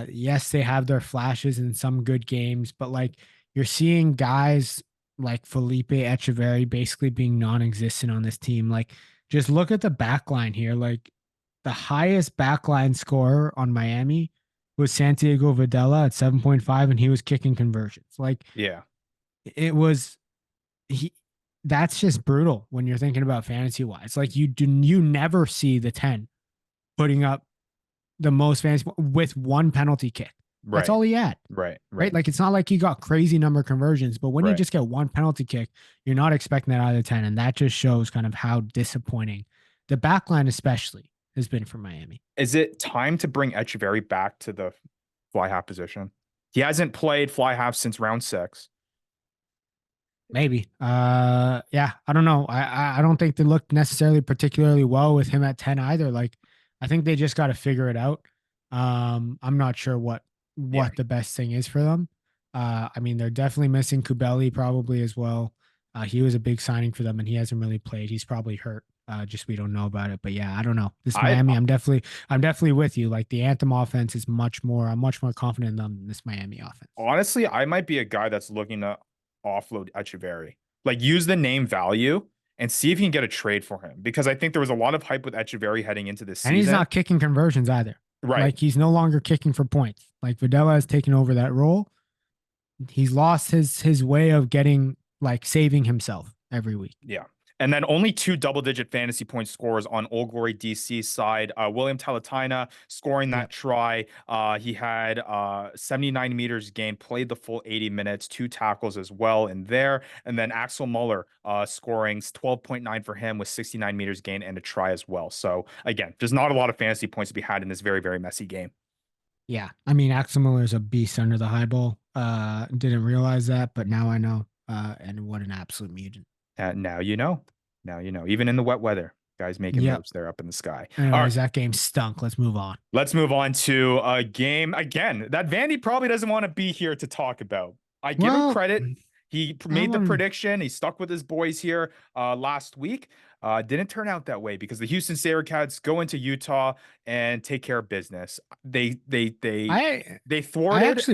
Yes, they have their flashes in some good games, but like you're seeing guys like Felipe Echeverri basically being non-existent on this team. Like just look at the back line here. Like the highest backline scorer on Miami was Santiago Videla at 7.5, and he was kicking conversions. Like, yeah, it was that's just brutal when you're thinking about fantasy wise. Like you never see the 10 putting up the most fantasy with one penalty kick. That's all he had. Right. Right. Like, it's not like he got crazy number of conversions, but when you Right. just get one penalty kick, you're not expecting that out of the 10. And that just shows kind of how disappointing the back line, especially, has been for Miami. Is it time to bring Echeverry back to the fly half position? He hasn't played fly half since round 6. Maybe. Yeah, I don't know. I don't think they looked necessarily particularly well with him at 10 either. Like, I think they just got to figure it out. I'm not sure what the best thing is for them. I mean, they're definitely missing Kubeli probably as well. He was a big signing for them and he hasn't really played. He's probably hurt. Just we don't know about it. But yeah, I don't know. This Miami, I'm definitely with you. Like, the Anthem offense is I'm much more confident in them than this Miami offense. Honestly, I might be a guy that's looking to offload Echeverry. Like, use the name value and see if you can get a trade for him. Because I think there was a lot of hype with Echeverry heading into this season. And he's not kicking conversions either. Right. Like, he's no longer kicking for points. Like, Videla has taken over that role. He's lost his way of getting, like, saving himself every week. Yeah. And then only 2 double-digit fantasy point scorers on Old Glory DC's side. William Talatina scoring that try. He had 79 meters gained, played the full 80 minutes, 2 tackles as well in there. And then Axel Muller scoring 12.9 for him with 69 meters gained and a try as well. So, again, there's not a lot of fantasy points to be had in this very, very messy game. Yeah. I mean, Axel Muller is a beast under the high ball. Didn't realize that, but now I know. And what an absolute mutant. Now you know. Even in the wet weather, guys making moves there up in the sky. Anyways, that game stunk. Let's move on. Let's move on to a game, again, that Vandy probably doesn't want to be here to talk about. I give him credit. He made the prediction. He stuck with his boys here last week. Didn't turn out that way because the Houston SaberCats go into Utah and take care of business. They thwarted.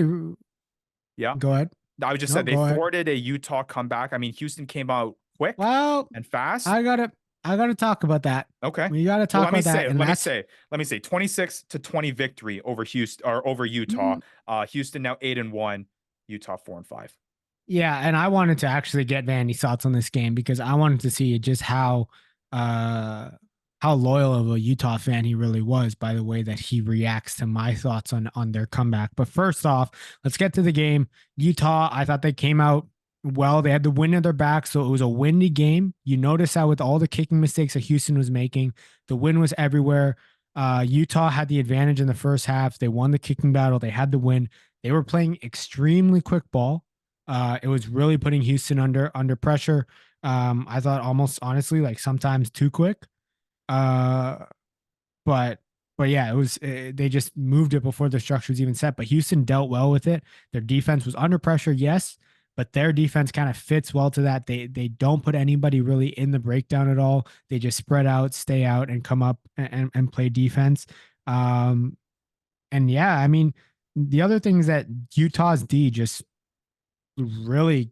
Go ahead. I was just said they thwarted a Utah comeback. I mean, Houston came out quick and fast. I gotta talk about that. Okay. We gotta talk about that. Let me say 26-20 victory over Houston or over Utah. Houston now 8-1, Utah 4-5. Yeah, and I wanted to actually get Vandy's thoughts on this game because I wanted to see just how loyal of a Utah fan he really was by the way that he reacts to my thoughts on their comeback. But first off, let's get to the game. Utah, I thought they came out well. They had the wind at their back, so it was a windy game. You notice how with all the kicking mistakes that Houston was making, the wind was everywhere. Utah had the advantage in the first half. They won the kicking battle. They had the win. They were playing extremely quick ball. It was really putting Houston under pressure. I thought almost honestly, like sometimes too quick. But yeah, it was, they just moved it before the structure was even set, but Houston dealt well with it. Their defense was under pressure. Yes. But their defense kind of fits well to that. They don't put anybody really in the breakdown at all. They just spread out, stay out, and come up and play defense. And yeah, I mean, the other thing is that Utah's D just really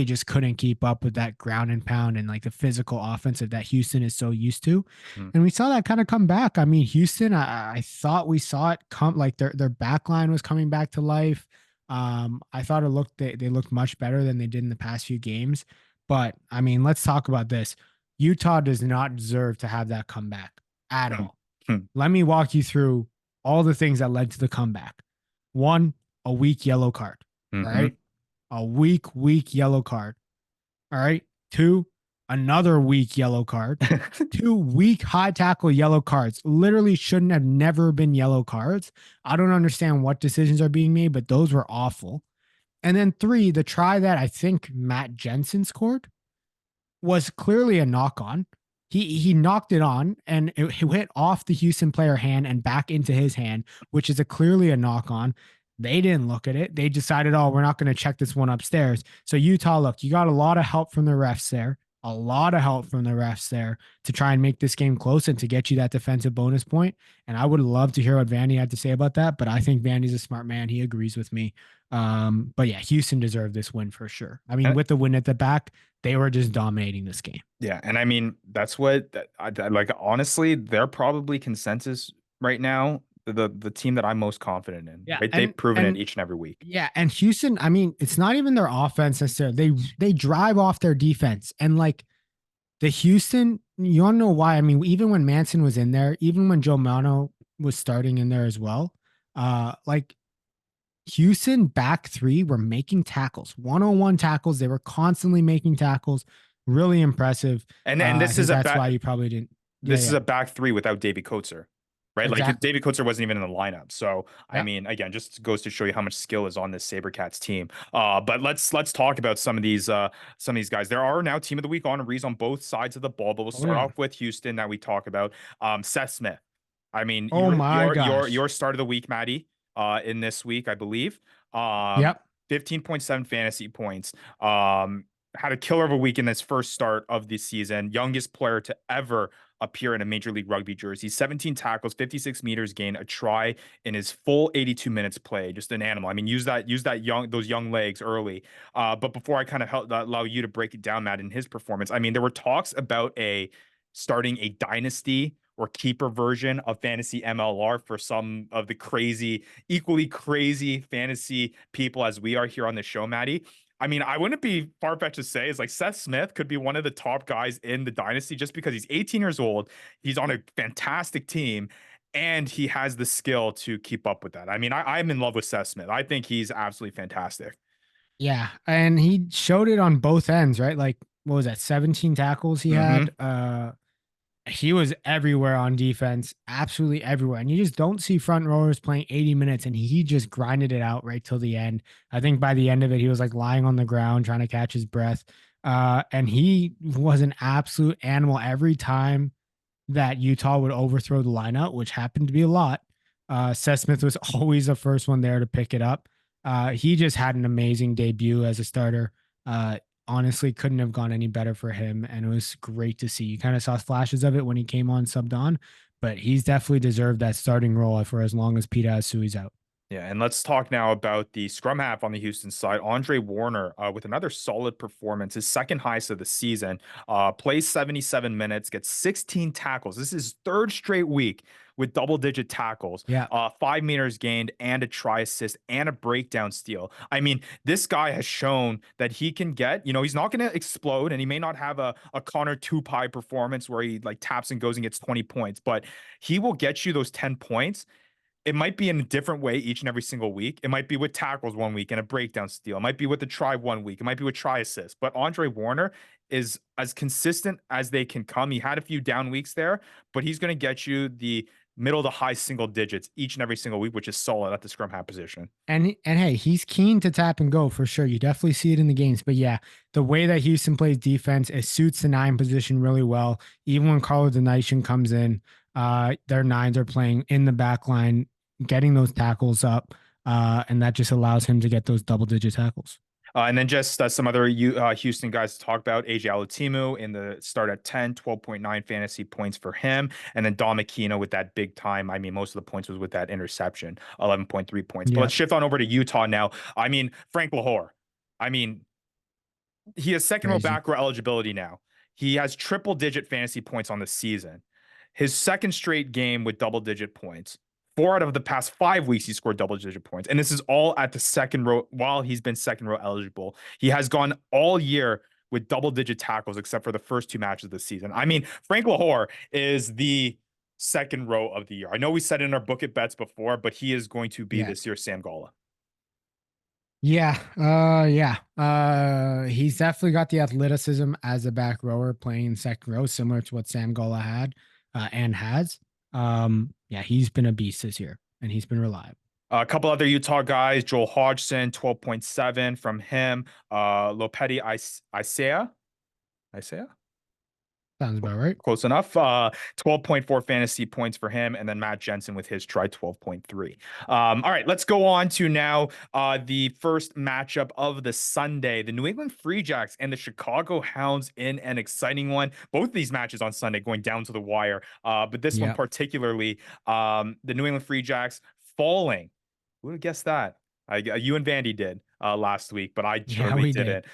just couldn't keep up with that ground and pound and like the physical offensive that Houston is so used to. And we saw that kind of come back. I mean, Houston, I thought we saw it come, like their back line was coming back to life. I thought they looked much better than they did in the past few games. But I mean, let's talk about this. Utah does not deserve to have that comeback at all. Let me walk you through all the things that led to the comeback. 1, a weak yellow card. All right. A weak yellow card. All right. 2, another weak yellow card. 2 weak high tackle yellow cards. Literally shouldn't have never been yellow cards. I don't understand what decisions are being made, but those were awful. And then 3, the try that I think Matt Jensen scored was clearly a knock on. He knocked it on and it went off the Houston player hand and back into his hand, which is clearly a knock on. They didn't look at it. They decided, oh, we're not going to check this one upstairs. So Utah, look, you got a lot of help from the refs there. A lot of help from the refs there to try and make this game close and to get you that defensive bonus point. And I would love to hear what Vandy had to say about that, but I think Vandy's a smart man. He agrees with me. But yeah, Houston deserved this win for sure. I mean, with the win at the back, they were just dominating this game. Yeah. And I mean, that's what like, honestly, they're probably consensus right now. The team that I'm most confident in. Yeah, right? They've proven it each and every week. Yeah, and Houston, I mean, it's not even their offense necessarily. They drive off their defense. And like the Houston, you want to know why? I mean, even when Manson was in there, even when Joe Mano was starting in there as well, Like Houston back three were making tackles, 101 tackles. They were constantly making tackles. Really impressive. And I this is think a that's back why you probably didn't. Yeah, this is yeah, a back three without Davy Coates, right? Like exactly. David Coates wasn't even in the lineup. So I Yeah. mean, again, just goes to show you how much skill is on this SaberCats team. But let's talk about some of these guys. There are now team of the week honorees on both sides of the ball, but we'll Oh start yeah. off with Houston that we talk about. Seth Smith. I mean, Oh my gosh. your start of the week, Maddie, in this week, I believe. Um, Yep. 15.7 fantasy points. Had a killer of a week in this first start of the season. Youngest player to ever appear in a Major League Rugby jersey. 17 tackles, 56 meters gained, a try in his full 82 minutes play. Just an animal. I mean, use that those young legs early. But before I kind of allow you to break it down, Matt, in his performance, I mean, there were talks about starting a dynasty or keeper version of fantasy MLR for some of the equally crazy fantasy people as we are here on the show, Maddie. I mean, I wouldn't be far-fetched to say is like Seth Smith could be one of the top guys in the dynasty just because he's 18 years old. He's on a fantastic team and he has the skill to keep up with that. I mean, I'm in love with Seth Smith. I think he's absolutely fantastic. Yeah. And he showed it on both ends, right? Like, what was that? 17 tackles he Mm-hmm. had. He was everywhere on defense, absolutely everywhere. And you just don't see front rowers playing 80 minutes, and he just grinded it out right till the end. I think by the end of it, he was like lying on the ground trying to catch his breath. And he was an absolute animal every time that Utah would overthrow the lineup, which happened to be a lot. Seth Smith was always the first one there to pick it up. He just had an amazing debut as a starter. Honestly, couldn't have gone any better for him, and it was great to see. You kind of saw flashes of it when he came on subbed on, but he's definitely deserved that starting role for as long as Pete Asui's out. Yeah, and let's talk now about the scrum half on the Houston side. Andre Warner with another solid performance, his second highest of the season. Plays 77 minutes, gets 16 tackles. This is his third straight week with double-digit tackles. Yeah. 5 meters gained and a try assist and a breakdown steal. I mean, this guy has shown that he can get, he's not going to explode and he may not have a Connor Tupai performance where he like taps and goes and gets 20 points, but he will get you those 10 points. It might be in a different way each and every single week. It might be with tackles one week and a breakdown steal. It might be with the try one week. It might be with try assist. But Andre Warner is as consistent as they can come. He had a few down weeks there, but he's going to get you the middle to high single digits each and every single week, which is solid at the scrum half position. And hey, he's keen to tap and go for sure. You definitely see it in the games. But yeah, the way that Houston plays defense, it suits the 9 position really well. Even when Carlo Donation comes in, their 9s are playing in the back line, getting those tackles up, and that just allows him to get those double-digit tackles. And then just some other Houston guys to talk about. AJ Alatimu in the start at 10, 12.9 fantasy points for him. And then Dom Aquino with that big time. I mean, most of the points was with that interception, 11.3 points. But Yeah. let's shift on over to Utah now. I mean, Frank Lahore. I mean, he has second row Crazy. back row eligibility now. He has triple digit fantasy points on the season. His second straight game with double digit points. 4 out of the past 5 weeks, he scored double digit points. And this is all at the second row while he's been second row eligible. He has gone all year with double digit tackles, except for the first 2 matches of the season. I mean, Frank Lahore is the second row of the year. I know we said in our book it bets before, but he is going to be Yeah. this year's Sam Gala. Yeah. He's definitely got the athleticism as a back rower playing in second row, similar to what Sam Gola had and has. Yeah, he's been a beast this year and he's been reliable. A couple other Utah guys, Joel Hodgson, 12.7 from him. Lopeti Isaiah. Sounds about right. Close enough. 12.4 fantasy points for him. And then Matt Jensen with his try 12.3. All right, let's go on to now the first matchup of the Sunday. The New England Free Jacks and the Chicago Hounds in an exciting one. Both of these matches on Sunday going down to the wire. But this one particularly, the New England Free Jacks falling. Who would have guessed that? You and Vandy did last week, but I totally didn't.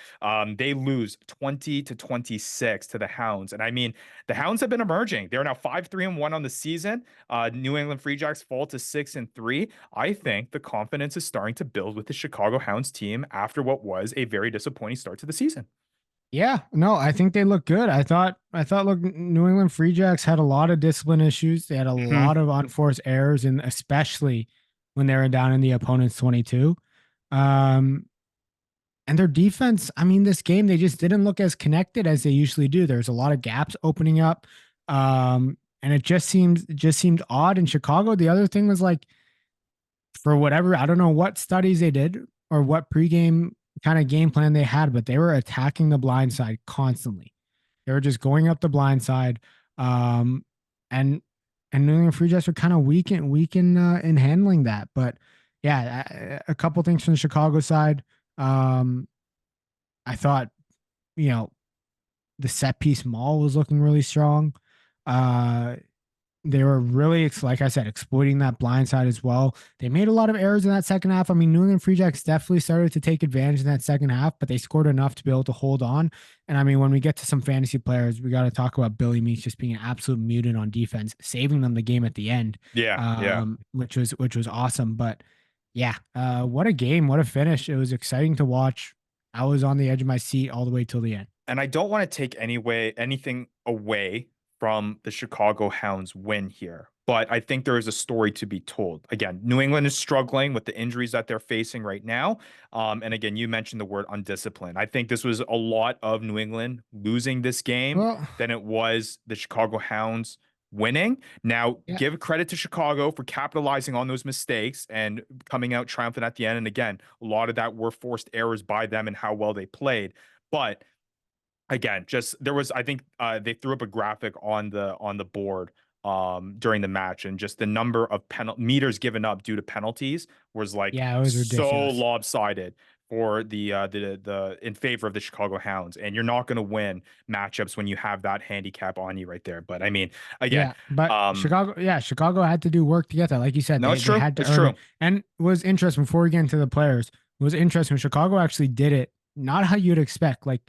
They lose 20-26 to the Hounds. And I mean, the Hounds have been emerging. They're now 5-3-1 on the season. New England Free Jacks fall to 6-3. I think the confidence is starting to build with the Chicago Hounds team after what was a very disappointing start to the season. Yeah, no, I think they look good. I thought, look, New England Free Jacks had a lot of discipline issues. They had a lot of unforced errors, and especially when they were down in the opponent's 22. Um, and their defense, I mean, this game, they just didn't look as connected as they usually do. There's a lot of gaps opening up. And it just seemed odd in Chicago. The other thing was like, for whatever, I don't know what studies they did or what pregame kind of game plan they had, but they were attacking the blind side constantly. They were just going up the blind side. Um, and New England Free Jacks were kind of weak in handling that. But yeah, a couple things from the Chicago side. I thought, you know, the set piece maul was looking really strong. Uh, they were really, like I said, exploiting that blind side as well. They made a lot of errors in that second half. I mean, New England Free Jacks definitely started to take advantage in that second half, but they scored enough to be able to hold on. And I mean, when we get to some fantasy players, we got to talk about Billy Meeks just being an absolute mutant on defense, saving them the game at the end. Yeah. Which was awesome. But yeah, what a game, what a finish! It was exciting to watch. I was on the edge of my seat all the way till the end. And I don't want to take anything away from the Chicago Hounds win here, but I think there is a story to be told. Again, New England is struggling with the injuries that they're facing right now. And again, you mentioned the word undisciplined. I think this was a lot of New England losing this game Well, than it was the Chicago Hounds winning. Now, yeah, give credit to Chicago for capitalizing on those mistakes and coming out triumphant at the end. And again, a lot of that were forced errors by them and how well they played. But again, just there was, I think they threw up a graphic on the board during the match, and just the number of meters given up due to penalties was like yeah, it was so ridiculous. lopsided for the in favor of the Chicago Hounds. And you're not going to win matchups when you have that handicap on you right there. But I mean, again, Yeah, but um Chicago had to do work to get that. Like you said, no, it's they true. had to It's earn true. it. And it was interesting before we get into the players, it was interesting. Chicago actually did it, not how you'd expect. Like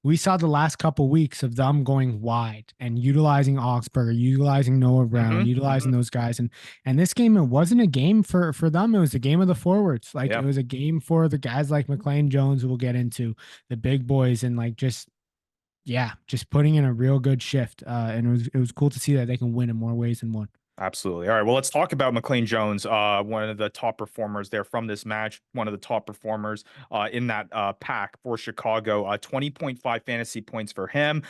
we saw the last couple weeks of them going wide and utilizing Oxberger, utilizing Noah Brown, utilizing those guys. And this game, it wasn't a game for them. It was a game of the forwards. Like Yeah. it was a game for the guys like McLean Jones, who we'll get into, the big boys, and like just yeah, just putting in a real good shift. And it was cool to see that they can win in more ways than one. Absolutely. All right. Well, let's talk about McLean Jones, one of the top performers there from this match, one of the top performers in that pack for Chicago. 20.5 fantasy points for him,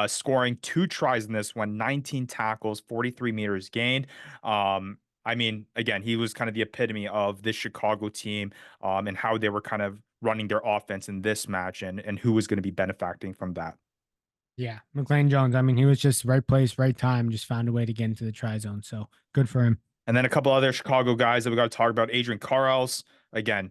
scoring 2 tries in this one, 19 tackles, 43 meters gained. I mean, again, he was kind of the epitome of this Chicago team and how they were kind of running their offense in this match, and who was going to be benefiting from that. Yeah, McLean Jones. I mean, he was just right place, right time. Just found a way to get into the try zone. So good for him. And then a couple other Chicago guys that we got to talk about. Adrian Carls, again,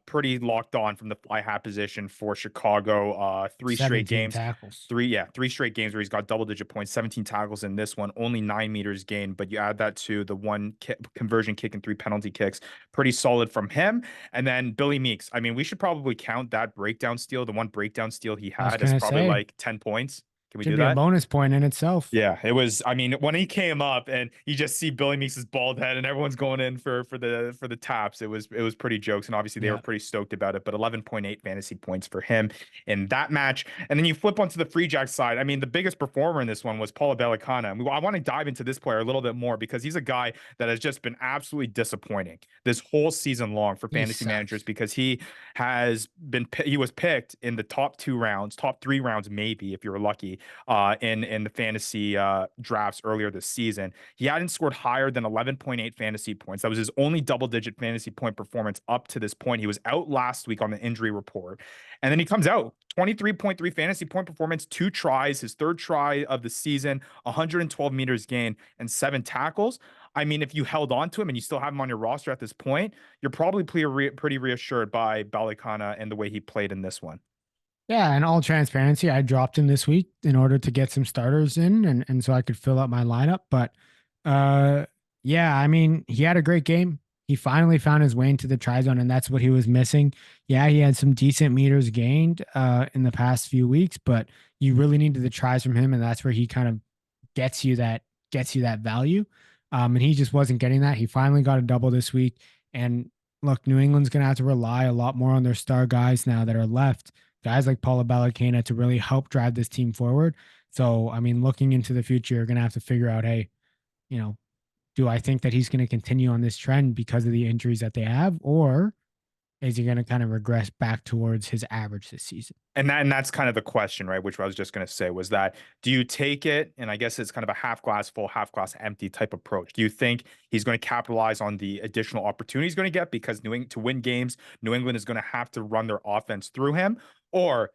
pretty locked on from the fly half position for Chicago. 3 straight 17 games. tackles. 3 straight games where he's got double-digit points, 17 tackles in this one, only 9 meters gained. But you add that to the 1 conversion kick and 3 penalty kicks. Pretty solid from him. And then Billy Meeks. I mean, we should probably count that breakdown steal, the 1 breakdown steal he I was had, as gonna probably say, like 10 points. Can we should do be a that? bonus point in itself. Yeah, it was. I mean, when he came up and you just see Billy Meeks' bald head and everyone's going in for the taps, it was pretty jokes, and obviously they were Yeah. pretty stoked about it. But 11.8 fantasy points for him in that match. And then you flip onto the Free Jack side. I mean, the biggest performer in this one was Paula Bellicana. And I want to dive into this player a little bit more because he's a guy that has just been absolutely disappointing this whole season long for fantasy managers, because he was picked in the top 2 rounds, top 3 rounds maybe if you were lucky, in the fantasy drafts earlier this season. He hadn't scored higher than 11.8 fantasy points. That was his only double-digit fantasy point performance up to this point. He was out last week on the injury report. And then he comes out 23.3 fantasy point performance, 2 tries, his 3rd try of the season, 112 meters gained, and 7 tackles. I mean, if you held on to him and you still have him on your roster at this point, you're probably pretty reassured by Balikana and the way he played in this one. Yeah, and all transparency, I dropped him this week in order to get some starters in and so I could fill up my lineup. But yeah, I mean, he had a great game. He finally found his way into the try zone, and that's what he was missing. Yeah, he had some decent meters gained in the past few weeks, but you really needed the tries from him, and that's where he kind of gets you that value. And he just wasn't getting that. He finally got a double this week. And look, New England's gonna have to rely a lot more on their star guys now that are left, guys like Paula Balakena, to really help drive this team forward. So, I mean, looking into the future, you're going to have to figure out, hey, you know, do I think that he's going to continue on this trend because of the injuries that they have, or is he going to kind of regress back towards his average this season? And that's kind of the question, right? Which I was just going to say was that, do you take it? And I guess it's kind of a half glass full, half glass empty type approach. Do you think he's going to capitalize on the additional opportunities he's going to get because to win games, New England is going to have to run their offense through him? Or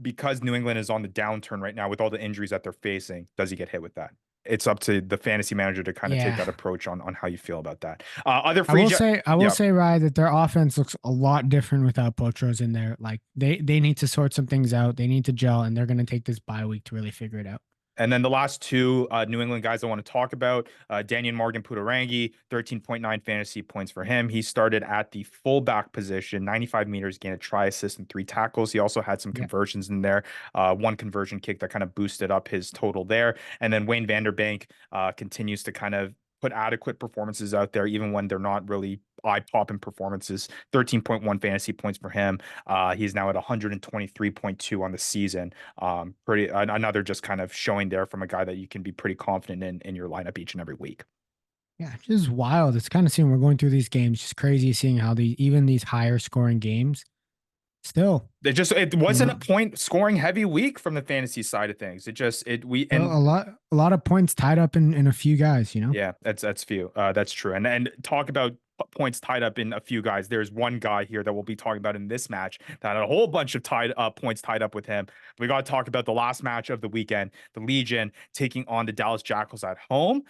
because New England is on the downturn right now with all the injuries that they're facing, does he get hit with that? It's up to the fantasy manager to kind of take Yeah. that approach on how you feel about that. Other I free will say, Ryan, that their offense looks a lot different without Potros in there. Like they need to sort some things out. They need to gel, and they're going to take this bye week to really figure it out. And then the last two New England guys I want to talk about, Daniel Morgan Putorangi, 13.9 fantasy points for him. He started at the fullback position, 95 meters, gained a try, assist, and 3 tackles. He also had some conversions in there, one conversion kick that kind of boosted up his total there. And then Wayne Vanderbank continues to kind of put adequate performances out there, even when they're not really eye-popping performances. 13.1 fantasy points for him. He's now at 123.2 on the season. Another just kind of showing there from a guy that you can be pretty confident in your lineup each and every week. Yeah, just wild. It's kind of seeing we're going through these games. Just crazy seeing how even these higher scoring games still. It wasn't a point scoring heavy week from the fantasy side of things. A lot of points tied up in a few guys, you know? Yeah, that's few. That's true. And talk about points tied up in a few guys. There's one guy here that we'll be talking about in this match that had a whole bunch of points tied up with him. We got to talk about the last match of the weekend, the Legion taking on the Dallas Jackals at home.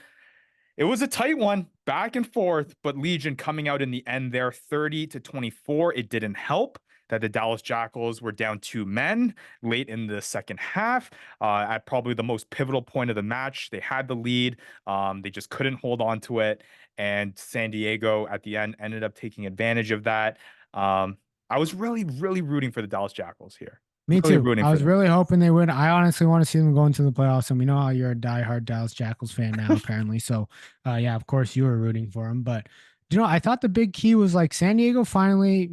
It was a tight one, back and forth, but Legion coming out in the end there, 30-24. It didn't help that the Dallas Jackals were down 2 men late in the second half. At probably the most pivotal point of the match, they had the lead. They just couldn't hold on to it. And San Diego at the end ended up taking advantage of that. I was really, really rooting for the Dallas Jackals here. Me really too. I was really hoping they would. I honestly want to see them go into the playoffs, and we know how you're a diehard Dallas Jackals fan now, apparently. So, yeah, of course you were rooting for them. But, I thought the big key was like San Diego finally,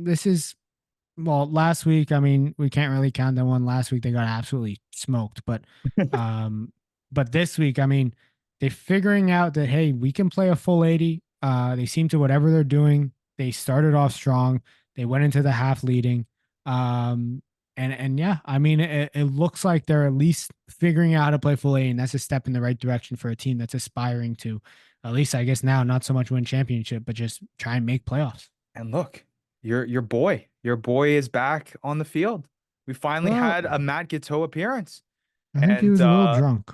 last week, I mean, we can't really count that one. Last week, they got absolutely smoked. But this week, I mean, they're figuring out that, hey, we can play a full 80. They seem to, whatever they're doing, they started off strong. They went into the half leading. And yeah, I mean, it looks like they're at least figuring out how to play full 80, and that's a step in the right direction for a team that's aspiring to, at least I guess now, not so much win championship, but just try and make playoffs. And look, your boy is back on the field. We finally had a Matt Guiteau appearance. I think he was a little drunk.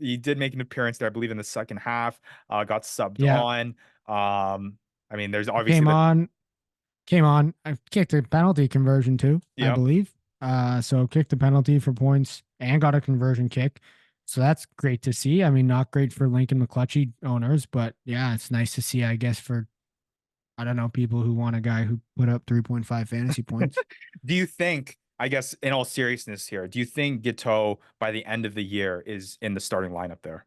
He did make an appearance there, I believe, in the second half. Got subbed on. I mean, there's obviously came on. I kicked a penalty conversion too, I believe. So kicked the penalty for points and got a conversion kick. So that's great to see. I mean, not great for Lincoln McClutchy owners, but yeah, it's nice to see, I guess, for, I don't know, people who want a guy who put up 3.5 fantasy points. Do you think, I guess, in all seriousness here, do you think Guiteau by the end of the year is in the starting lineup there?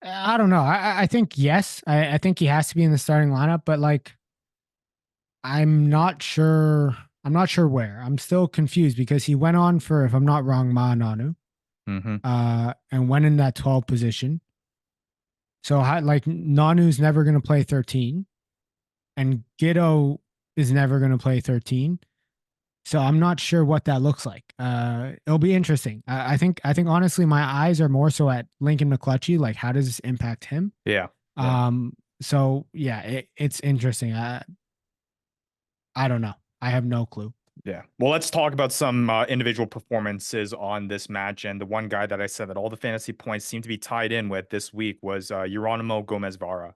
I don't know. I think yes. I think he has to be in the starting lineup, but like, I'm not sure. I'm not sure where. I'm still confused because he went on for, if I'm not wrong, Ma'ananu, and went in that 12 position. So like Nanu's never going to play 13, and Guiteau is never going to play 13. So I'm not sure what that looks like. It'll be interesting. I think honestly, my eyes are more so at Lincoln McClutchy. Like, how does this impact him? Yeah. So yeah, it's interesting. I don't know. I have no clue. Yeah. Well, let's talk about some individual performances on this match. And the one guy that I said that all the fantasy points seem to be tied in with this week was Geronimo Gomez-Vara.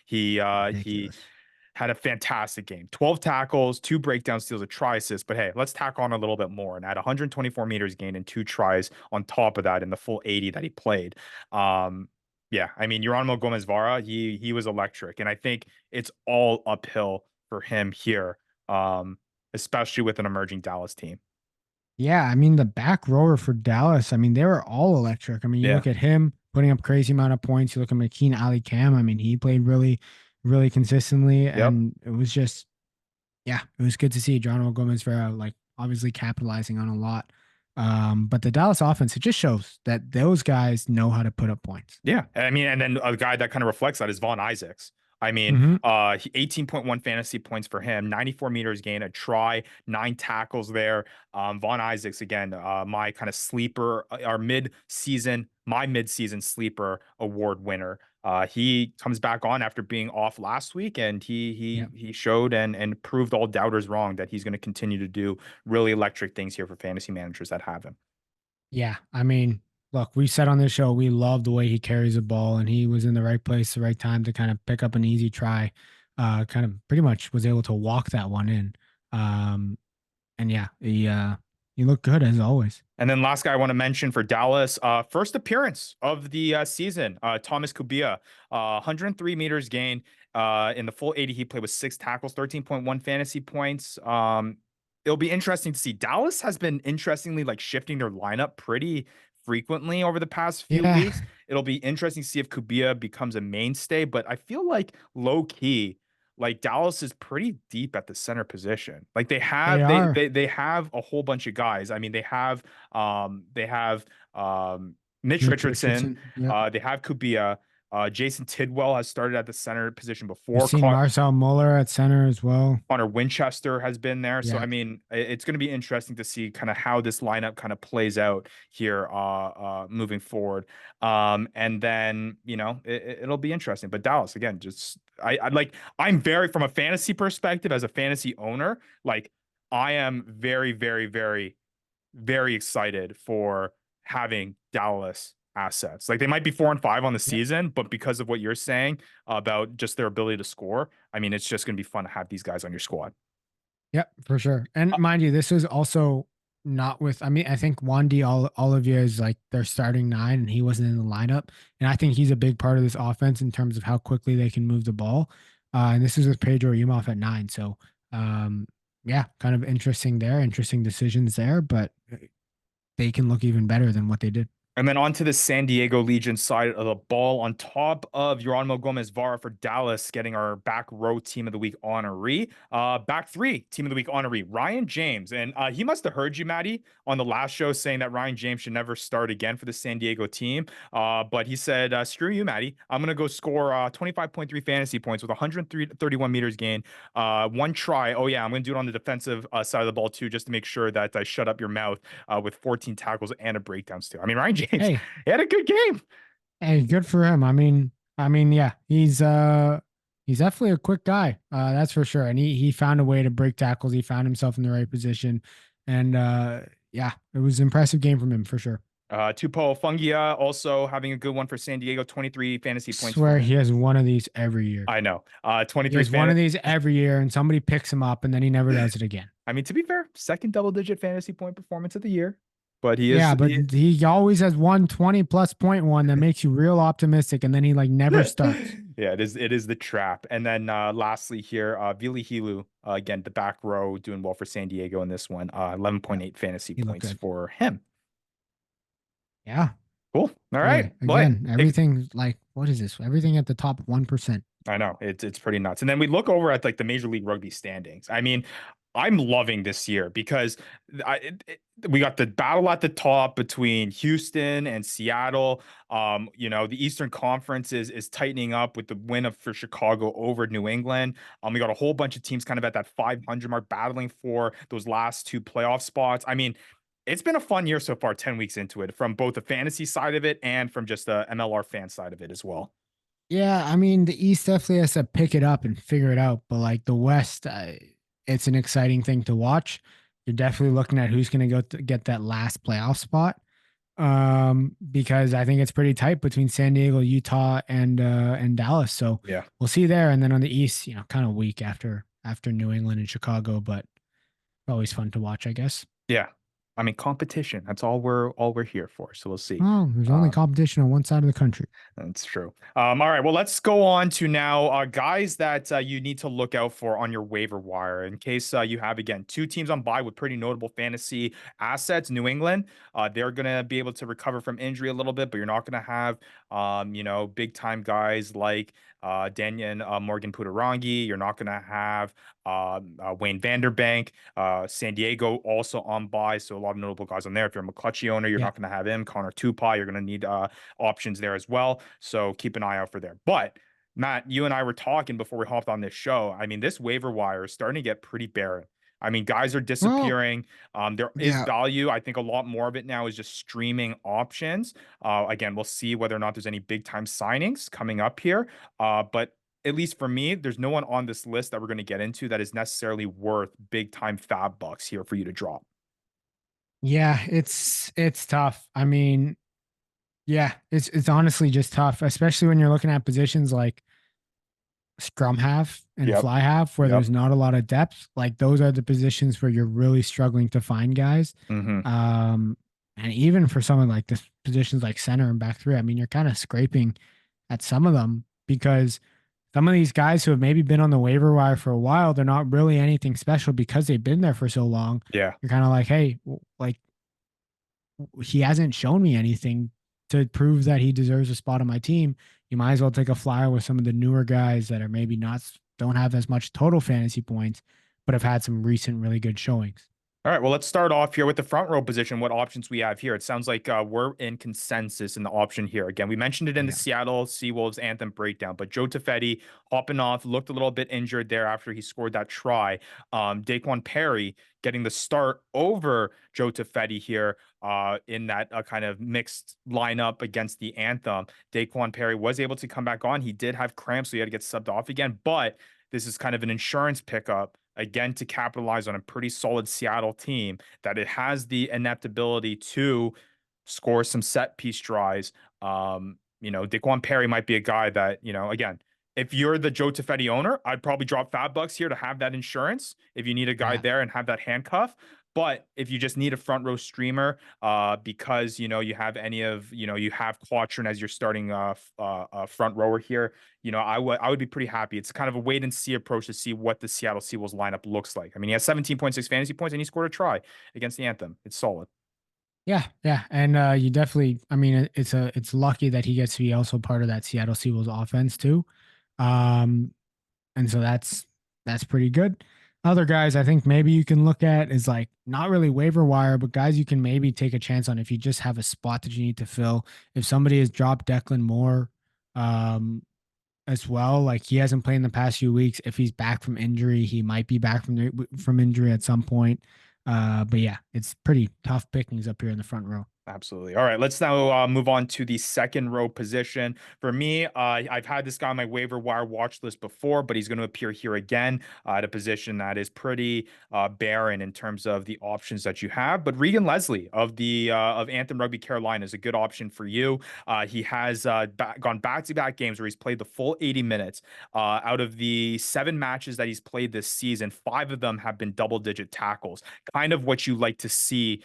He had a fantastic game. 12 tackles, 2 breakdown steals, a try assist. But hey, let's tack on a little bit more. And at 124 meters gained and 2 tries on top of that in the full 80 that he played. Yeah, I mean, Geronimo Gomez-Vara, he was electric. And I think it's all uphill for him here. Especially with an emerging Dallas team. Yeah, I mean, the back rower for Dallas, I mean, they were all electric. I mean, you look at him putting up crazy amount of points. You look at McKeen Ali Cam. I mean, he played really, really consistently. And it was just, yeah, it was good to see Geronimo Gomez-Vara, like, obviously capitalizing on a lot. But the Dallas offense, it just shows that those guys know how to put up points. Yeah. I mean, and then a guy that kind of reflects that is Vaughn Isaacs. I mean, Mm-hmm. 18.1 fantasy points for him, 94 meters gain, a try, 9 tackles there. Vaughn Isaacs, again, my kind of sleeper, our mid-season sleeper award winner. He comes back on after being off last week, and Yeah. he showed and proved all doubters wrong that he's going to continue to do really electric things here for fantasy managers that have him. Yeah. I mean, look, we said on this show, we love the way he carries the ball, and he was in the right place, the right time to kind of pick up an easy try. Kind of pretty much was able to walk that one in. And yeah, he looked good as always. And then last guy I want to mention for Dallas, first appearance of the season, Thomas Kubia, 103 meters gain in the full 80 he played with 6 tackles, 13.1 fantasy points. It'll be interesting to see. Dallas has been interestingly like shifting their lineup pretty frequently over the past few Yeah, weeks. It'll be interesting to see if Kubia becomes a mainstay, but I feel like low key, like Dallas is pretty deep at the center position. Like they they have are. they have a whole bunch of guys. I mean, they have Mitch Mitch Richardson, Richardson. Yep. they have Kubia. Jason Tidwell has started at the center position We've before. seen Marcel Muller at center as well. Connor Winchester has been there. So, Yeah. I mean, it's going to be interesting to see kind of how this lineup kind of plays out here moving forward. And then, it'll be interesting. But Dallas, again, just I like I'm very from a fantasy perspective as a fantasy owner, like I am very, very, very, very excited for having Dallas assets. Like they might be 4-5 on the Yep. season, but because of what you're saying about just their ability to score, I mean, it's just going to be fun to have these guys on your squad. Yep, for sure. And mind you, this is also not with, I mean, I think Wandy Olivia is like their starting 9 and he wasn't in the lineup. And I think he's a big part of this offense in terms of how quickly they can move the ball. And this is with Pedro Imhoff at 9. So, yeah, kind of interesting there, interesting decisions there, but they can look even better than what they did. And then on to the San Diego Legion side of the ball, on top of Geronimo Gomez Vara for Dallas, getting our back row team of the week honoree. Back 3 team of the week honoree, Ryan James. And he must have heard you, Maddie, on the last show saying that Ryan James should never start again for the San Diego team. But he said, screw you, Maddie. I'm going to go score 25.3 fantasy points with 131 meters gain. 1 try. Oh, yeah, I'm going to do it on the defensive side of the ball, too, just to make sure that I shut up your mouth with 14 tackles and a breakdowns, too. I mean, Ryan James, Hey, he had a good game. hey, good for him. I mean, yeah, he's definitely a quick guy. That's for sure. And he found a way to break tackles. He found himself in the right position. And yeah, it was an impressive game from him for sure. Tupo Fungia also having a good one for San Diego, 23 fantasy points Swear for he him. has one of these every year. I know. He 23 has one of these every year, and somebody picks him up, and then he never does it again. I mean, to be fair, second double-digit fantasy point performance of the year. But he is Yeah, but he always has 120 plus point one that makes you real optimistic, and then he like never starts. Yeah, it is the trap. And then lastly here, Vili Hilu, again, the back row doing well for San Diego in this one. 11.8 fantasy He looked points good. for him. Yeah. Cool. All Boy, right. again, everything like what is this? Everything at the top 1%. I know it's pretty nuts. And then we look over at like the Major League Rugby standings. I mean, I'm loving this year because we got the battle at the top between Houston and Seattle. The Eastern Conference is tightening up with the win for Chicago over New England. We got a whole bunch of teams kind of at that 500 mark battling for those last 2 playoff spots. I mean, it's been a fun year so far, 10 weeks into it, from both the fantasy side of it and from just the MLR fan side of it as well. Yeah, I mean the East definitely has to pick it up and figure it out, but like the West, it's an exciting thing to watch. You're definitely looking at who's going to go to get that last playoff spot, because I think it's pretty tight between San Diego, Utah, and Dallas. So Yeah. we'll see there. And then on the East, kind of weak after New England and Chicago, but always fun to watch, I guess. Yeah. I mean, competition. That's all we're here for. So we'll see. Oh, there's only competition on one side of the country. That's true. All right. Well, let's go on to now guys that you need to look out for on your waiver wire in case you have, again, 2 teams on bye with pretty notable fantasy assets. New England, they're going to be able to recover from injury a little bit, but you're not going to have, big time guys like Daniel Morgan Pudarangi. You're not going to have Wayne Vanderbank. San Diego also on bye. So a lot of notable guys on there. If you're a McClutchy owner, you're Yeah. not going to have him. Connor Tupai, you're going to need options there as well. So keep an eye out for there. But Matt, you and I were talking before we hopped on this show. I mean, this waiver wire is starting to get pretty barren. I mean, guys are Well, disappearing. There is yeah. value. I think a lot more of it now is just streaming options. Again, we'll see whether or not there's any big time signings coming up here. But at least for me, there's no one on this list that we're going to get into that is necessarily worth big time fab bucks here for you to drop. Yeah, it's tough. I mean, yeah, it's honestly just tough, especially when you're looking at positions like scrum half and Yep. fly half where Yep. there's not a lot of depth. Like those are the positions where you're really struggling to find guys. Mm-hmm. And even for someone like this positions like center and back three, I mean, you're kind of scraping at some of them because some of these guys who have maybe been on the waiver wire for a while, they're not really anything special because they've been there for so long. Yeah. You're kind of like, hey, like he hasn't shown me anything to prove that he deserves a spot on my team. You might as well take a flyer with some of the newer guys that are maybe not don't have as much total fantasy points, but have had some recent really good showings. All right, well, let's start off here with the front row position. What options we have here? It sounds like we're in consensus in the option here. Again, we mentioned it in the Yeah. Seattle Seawolves Anthem breakdown, but Joe Taffetti hopping off, looked a little bit injured there after he scored that try. Daquan Perry getting the start over Joe Taffetti here in that kind of mixed lineup against the Anthem. Daquan Perry was able to come back on. He did have cramps, so he had to get subbed off again, but this is kind of an insurance pickup again to capitalize on a pretty solid Seattle team that it has the inept ability to score some set piece tries. Daquan Perry might be a guy that, again, if you're the Joe Taffetti owner, I'd probably drop fab bucks here to have that insurance if you need a guy Yeah. there and have that handcuff. But if you just need a front row streamer, because you have any of you have Quattrin as your starting front rower here, I would be pretty happy. It's kind of a wait and see approach to see what the Seattle Seawolves lineup looks like. I mean, he has 17.6 fantasy points and he scored a try against the Anthem. It's solid. Yeah, yeah, and you definitely. I mean, it's lucky that he gets to be also part of that Seattle Seawolves offense too, and so that's pretty good. Other guys, I think maybe you can look at is like not really waiver wire, but guys you can maybe take a chance on if you just have a spot that you need to fill. If somebody has dropped Declan Moore, as well, like he hasn't played in the past few weeks. If he's back from injury, he might be back from injury at some point. But yeah, it's pretty tough pickings up here in the front row. Absolutely. All right, let's now move on to the second row position. For me, I've had this guy on my waiver wire watch list before, but he's going to appear here again at a position that is pretty barren in terms of the options that you have. But Regan Leslie of the of Anthem Rugby Carolina is a good option for you. He has gone back-to-back games where he's played the full 80 minutes. Out of the 7 matches that he's played this season, 5 of them have been double-digit tackles. Kind of what you like to see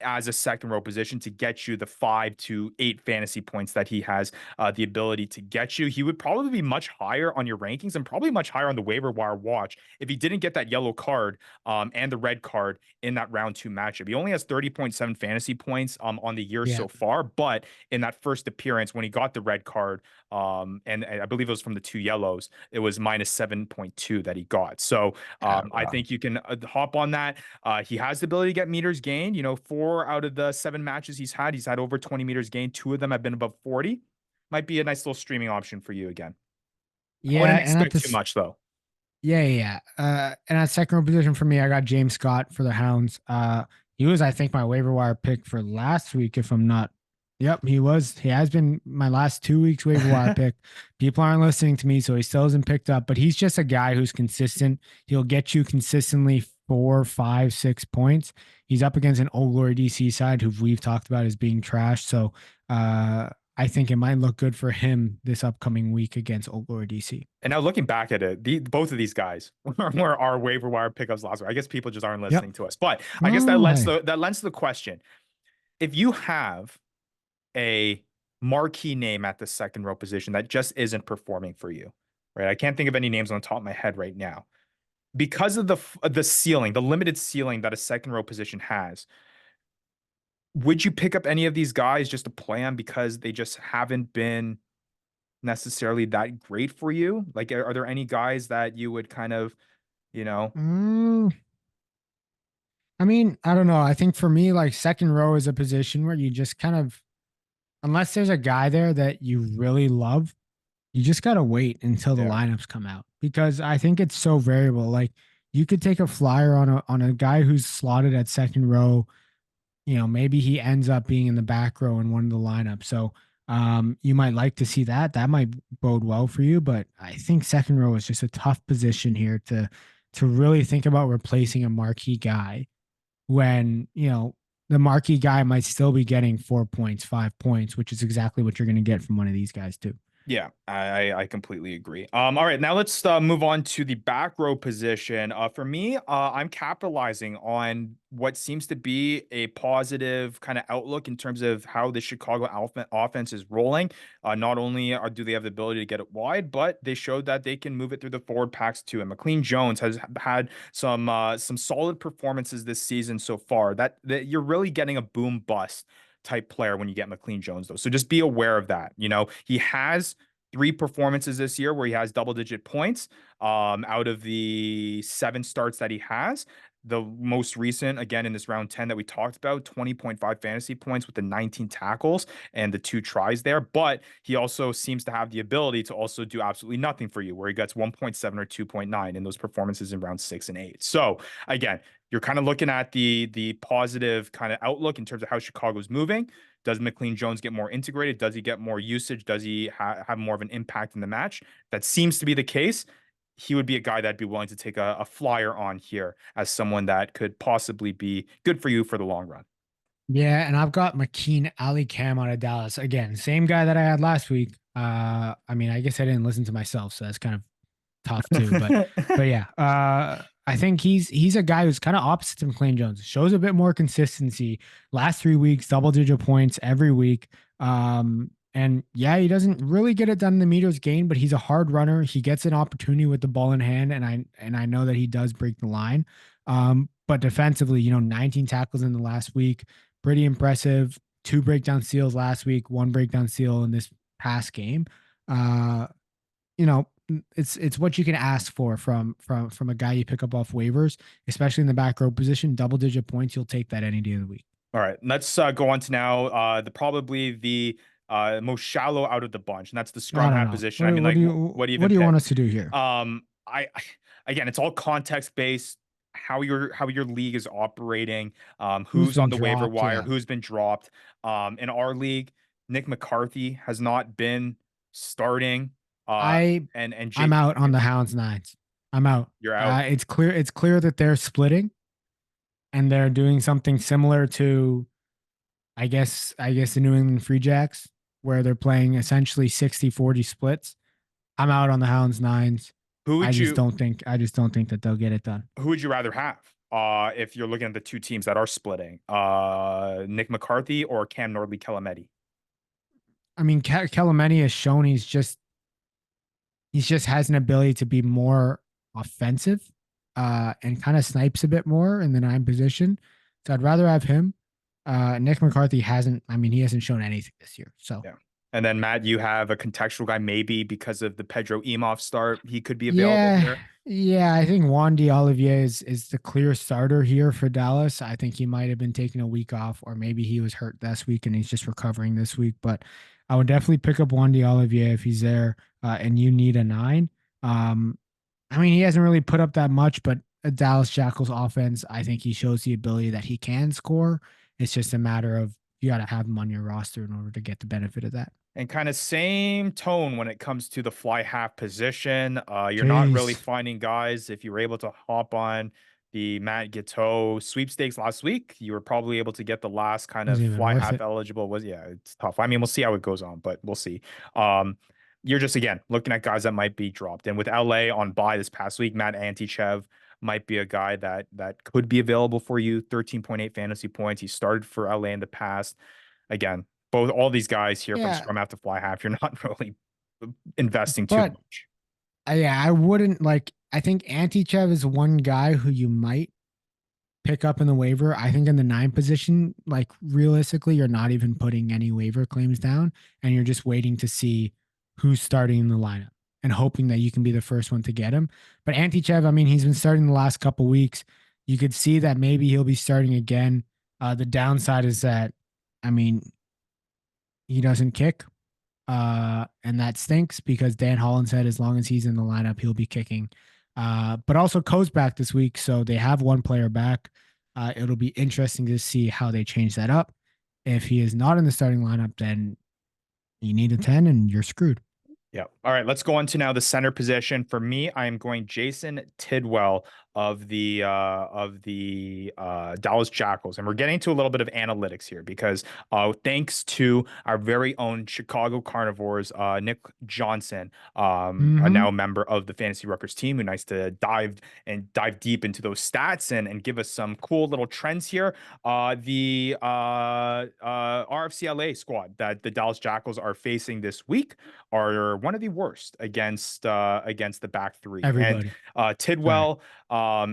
as a second row position to get you the 5 to 8 fantasy points that he has the ability to get you. He would probably be much higher on your rankings and probably much higher on the waiver wire watch if he didn't get that yellow card and the red card in that round 2 matchup. He only has 30.7 fantasy points on the year Yeah, so far, but in that first appearance when he got the red card, and I believe it was from the 2 yellows, it was minus 7.2 that he got. So I think you can hop on that. He has the ability to get meters gained. 4 out of the 7 matches he's had over 20 meters gained. 2 of them have been above 40. Might be a nice little streaming option for you again. I yeah, wouldn't and at expect too this, much though. yeah. And at second row position for me, I got James Scott for the Hounds. He was, I think, my waiver wire pick for last week, if I'm not. Yep, he was. He has been my last 2 weeks waiver wire pick. People aren't listening to me, so he still hasn't picked up. But he's just a guy who's consistent. He'll get you consistently 4, 5, 6 points. He's up against an Old Glory DC side who we've talked about as being trash. So I think it might look good for him this upcoming week against Old Glory DC. And now looking back at it, both of these guys were our waiver wire pickups last week. I guess people just aren't listening to us. But I guess that Oh, lends hey. to the question. If you have a marquee name at the second row position that just isn't performing for you, right? I can't think of any names on the top of my head right now. Because of the ceiling, the limited ceiling that a second row position has, would you pick up any of these guys just to play them because they just haven't been necessarily that great for you? Like, are there any guys that you would kind of, you know? Mm, I mean, I don't know. I think for me, like second row is a position where you just kind of, unless there's a guy there that you really love, you just gotta wait until the Yeah. lineups come out because I think it's so variable. Like you could take a flyer on a guy who's slotted at second row. You know, maybe he ends up being in the back row in one of the lineups. So you might like to see that. That might bode well for you. But I think second row is just a tough position here to really think about replacing a marquee guy when, you know, the marquee guy might still be getting 4 points, 5 points, which is exactly what you're going to get from one of these guys too. Yeah, I completely agree. All right, now let's move on to the back row position. For me, I'm capitalizing on what seems to be a positive kind of outlook in terms of how the Chicago offense is rolling. Not only do they have the ability to get it wide, but they showed that they can move it through the forward packs too. And McLean Jones has had some solid performances this season so far. That you're really getting a boom bust type player when you get McLean Jones, though. So just be aware of that. You know, he has three performances this year where he has double-digit points out of the 7 starts that he has. The most recent, again, in this round 10 that we talked about, 20.5 fantasy points with the 19 tackles and the 2 tries there. But he also seems to have the ability to also do absolutely nothing for you, where he gets 1.7 or 2.9 in those performances in round 6 and 8. So again, you're kind of looking at the positive kind of outlook in terms of how Chicago's moving. Does McLean Jones get more integrated? Does he get more usage? Does he have more of an impact in the match? That seems to be the case. He would be a guy that'd be willing to take a flyer on here as someone that could possibly be good for you for the long run. Yeah, and I've got McKeen Ali Cam out of Dallas. Again, same guy that I had last week. I mean, I guess I didn't listen to myself, so that's kind of tough too. But yeah, I think he's a guy who's kind of opposite to McLean Jones. Shows a bit more consistency. Last 3 weeks, double-digit points every week. And yeah, he doesn't really get it done in the meters gain, but he's a hard runner. He gets an opportunity with the ball in hand, and I know that he does break the line. But defensively, you know, 19 tackles in the last week, pretty impressive. 2 breakdown seals last week, 1 breakdown seal in this past game. You know, it's what you can ask for from a guy you pick up off waivers, especially in the back row position. Double-digit points, you'll take that any day of the week. All right, let's go on to now probably the most shallow out of the bunch, and that's the I scrum don't half know. position. I mean, like, what do you What even do you pick? want us to do here? I again, it's all context based. How your league is operating, Who's who's on been the waiver dropped? wire, Yeah. who's been dropped. In our league, Nick McCarthy has not been starting. Uh, I and I'm JP out on the McKinnon, Hounds nines. I'm out. you're out. It's clear that they're splitting and they're doing something similar to I guess the New England Free Jacks where they're playing essentially 60-40 splits. I'm out on the Hounds nines. Who would you I just don't think that they'll get it done. who would you rather have? If you're looking at the two teams that are splitting, Nick McCarthy or Cam Nordley Kelemeti? I mean, Kellemany has shown he's just has an ability to be more offensive and kind of snipes a bit more in the 9 position. So I'd rather have him. Nick McCarthy hasn't, I mean, he hasn't shown anything this year. So Yeah. And then Matt, you have a contextual guy, maybe because of the Pedro Imhoff start, he could be available yeah, here. yeah, I think Wandy Olivier is the clear starter here for Dallas. I think he might have been taking a week off, or maybe he was hurt last week and he's just recovering this week. But I would definitely pick up Wandy Olivier if he's there, and you need a 9. Um, I mean, he hasn't really put up that much, but a Dallas Jackals offense, I think he shows the ability that he can score. It's just a matter of you got to have him on your roster in order to get the benefit of that. And kind of same tone when it comes to the fly half position. You're not really Jeez, finding guys. If you were able to hop on the Matt Giteau sweepstakes last week, you were probably able to get the last kind of wasn't even fly worth half it. eligible. Was yeah, it's tough. I mean, we'll see how it goes on, but we'll see. You're just again looking at guys that might be dropped. And with LA on bye this past week, Matt Antichev might be a guy that could be available for you. 13.8 fantasy points. He started for LA in the past. Again, all these guys here from Yeah, scrum half to fly half, you're not really investing too but much. yeah, I wouldn't like. I think Antichev is one guy who you might pick up in the waiver. I think in the 9 position, like realistically, you're not even putting any waiver claims down, and you're just waiting to see who's starting in the lineup and hoping that you can be the first one to get him. But Antichev, I mean, he's been starting the last couple weeks. You could see that maybe he'll be starting again. The downside is that, I mean, he doesn't kick. And that stinks because Dan Holland said as long as he's in the lineup, he'll be kicking. But also Coe's back this week, so they have one player back. It'll be interesting to see how they change that up. If he is not in the starting lineup, then you need a 10 and you're screwed. Yeah. All right. Let's go on to now the center position. For me, I am going Jason Tidwell of the Dallas Jackals, and we're getting to a little bit of analytics here because thanks to our very own Chicago Carnivores, Nick Johnson, now a member of the Fantasy Ruckers team, who nice to dive deep into those stats and give us some cool little trends here. The RFCLA squad that the Dallas Jackals are facing this week are one of the worst against the back three. Everybody. And Tidwell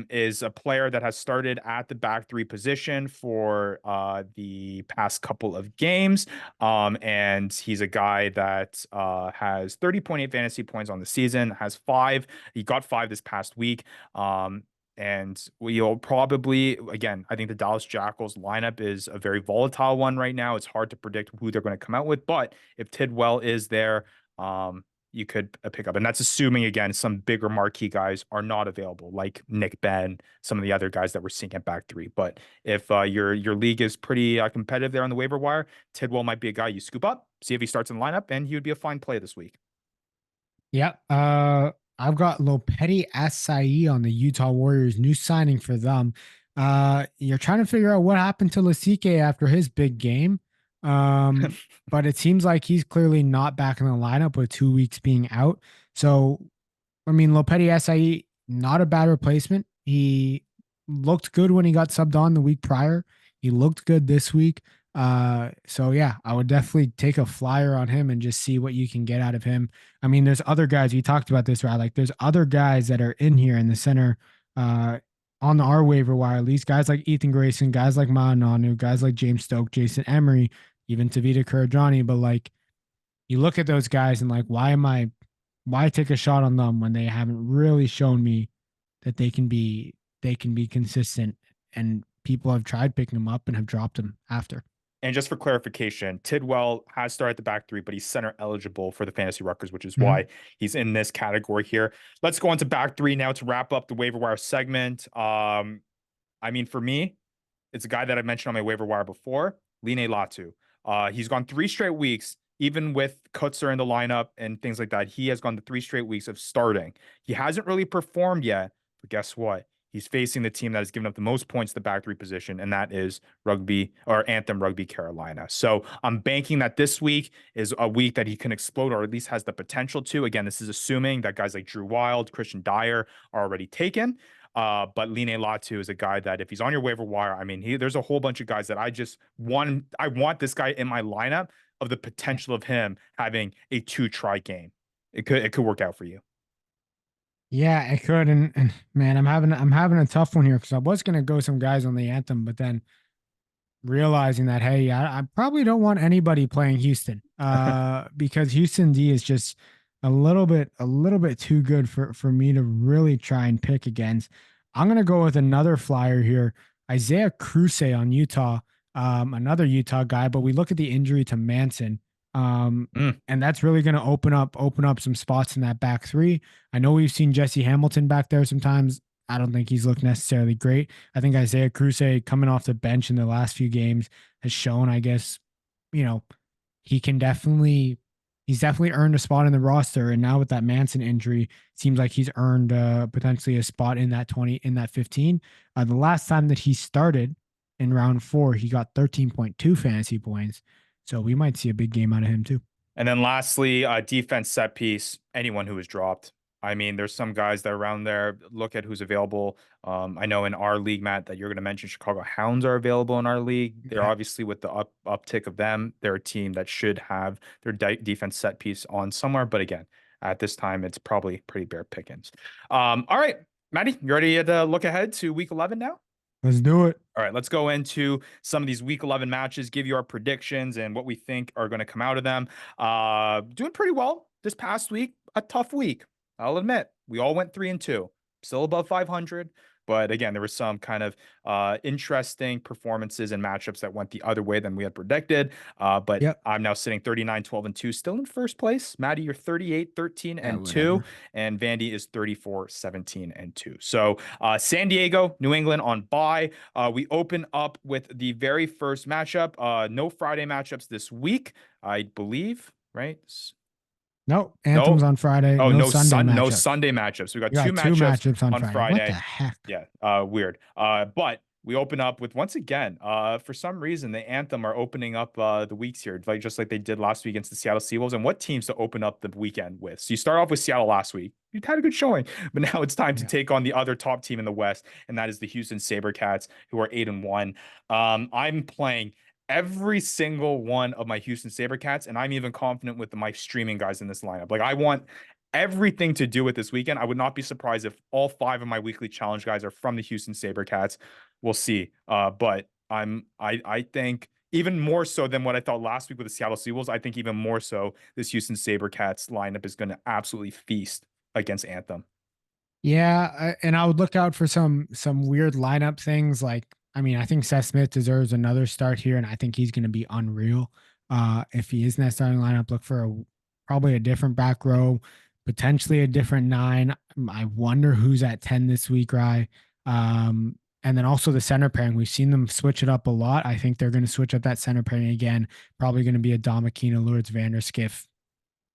is a player that has started at the back three position for the past couple of games. And he's a guy that has 30.8 fantasy points on the season, he got 5 this past week. And we'll probably, again, I think the Dallas Jackals lineup is a very volatile one right now. It's hard to predict who they're going to come out with, but if Tidwell is there, you could pick up. And that's assuming, again, some bigger marquee guys are not available, like Nick Ben, some of the other guys that we're seeing at back three. But if your league is pretty competitive there on the waiver wire, Tidwell might be a guy you scoop up, see if he starts in the lineup, and he would be a fine play this week. Yeah. I've got Lopeti Asai on the Utah Warriors, new signing for them. You're trying to figure out what happened to Lasike after his big game. But it seems like he's clearly not back in the lineup with 2 weeks being out. So, I mean, Lopeti Asai, not a bad replacement. He looked good when he got subbed on the week prior. He looked good this week. So yeah, I would definitely take a flyer on him and just see what you can get out of him. I mean, there's other guys, we talked about this, right? Like there's other guys that are in here in the center, on our waiver wire, these guys like Ethan Grayson, guys like Ma'ananu, guys like James Stoke, Jason Emery, even Tavita Kurajani. But like, you look at those guys and like, why take a shot on them when they haven't really shown me that they can be consistent, and people have tried picking them up and have dropped them after. And just for clarification, Tidwell has started the back three, but he's center eligible for the Fantasy Ruckers, which is why he's in this category here. Let's go on to back three now to wrap up the waiver wire segment. I mean, for me, it's a guy that I mentioned on my waiver wire before, Line Latu. He's gone 3 straight weeks, even with Kutzer in the lineup and things like that. He has gone to 3 straight weeks of starting. He hasn't really performed yet, but guess what? He's facing the team that has given up the most points to the back three position, and that is Anthem Rugby Carolina. So I'm banking that this week is a week that he can explode, or at least has the potential to. Again, this is assuming that guys like Drew Wild, Christian Dyer are already taken. But Line Latu is a guy that if he's on your waiver wire, I mean, there's a whole bunch of guys that I want this guy in my lineup of the potential of him having a 2-try game. It could work out for you. Yeah, it could. And man, I'm having a tough one here because I was gonna go some guys on the Anthem, but then realizing that, hey, I probably don't want anybody playing Houston, because Houston D is just a little bit too good for me to really try and pick against. I'm gonna go with another flyer here, Isaiah Crusay on Utah, another Utah guy, but we look at the injury to Manson. And that's really going to open up some spots in that back three. I know we've seen Jesse Hamilton back there sometimes. I don't think he's looked necessarily great. I think Isaiah Crusay coming off the bench in the last few games has shown, I guess, he's definitely earned a spot in the roster. And now with that Manson injury, it seems like he's earned potentially a spot in that 15. The last time that he started in round 4, he got 13.2 fantasy points. So we might see a big game out of him too. And then lastly, defense set piece, anyone who was dropped. I mean, there's some guys that are around there. Look at who's available. I know in our league, Matt, that you're going to mention Chicago Hounds are available in our league. They're obviously, with the uptick of them, they're a team that should have their defense set piece on somewhere. But again, at this time, it's probably pretty bare pickings. All right, Matty, you ready to look ahead to week 11 now? Let's do it. All right, let's go into some of these week 11 matches, give you our predictions and what we think are going to come out of them. Doing pretty well this past week, a tough week. I'll admit, we all went 3-2, still above 500, But again, there was some kind of interesting performances and matchups that went the other way than we had predicted. But Yep. I'm now sitting 39, 12, and 2, still in first place. Maddie, you're 38, 13, Yeah, and 2. whatever. And Vandy is 34, 17, and 2. So San Diego, New England on bye. We open up with the very first matchup. No Friday matchups this week, I believe, right? Nope. Anthem's No. on Friday. Oh, No Sunday no matchups. Sunday matchups. We got You two got two matchups matchups on on Friday. What the Friday. heck? Yeah, weird. But we open up with, once again, for some reason, the Anthem are opening up the weeks here, like just like they did last week against the Seattle Seawolves. And what teams to open up the weekend with? So you start off with Seattle last week. You had a good showing, but now it's time to Yeah. take on the other top team in the West, and that is the Houston SaberCats, who are 8-1. I'm playing every single one of my Houston SaberCats, and I'm even confident with my streaming guys in this lineup. Like, I want everything to do with this weekend. I would not be surprised if all 5 of my weekly challenge guys are from the Houston SaberCats. We'll see. But I think even more so than what I thought last week with the Seattle Seawolves, I think even more so this Houston SaberCats lineup is going to absolutely feast against Anthem. Yeah, and I would look out for some weird lineup things. Like, I mean, I think Seth Smith deserves another start here, and I think he's going to be unreal. If he is in that starting lineup, look for probably a different back row, potentially a different 9. I wonder who's at 10 this week, Rye. And then also the center pairing. We've seen them switch it up a lot. I think they're going to switch up that center pairing again. Probably going to be a Damakina, Lourdes Vanderskiff,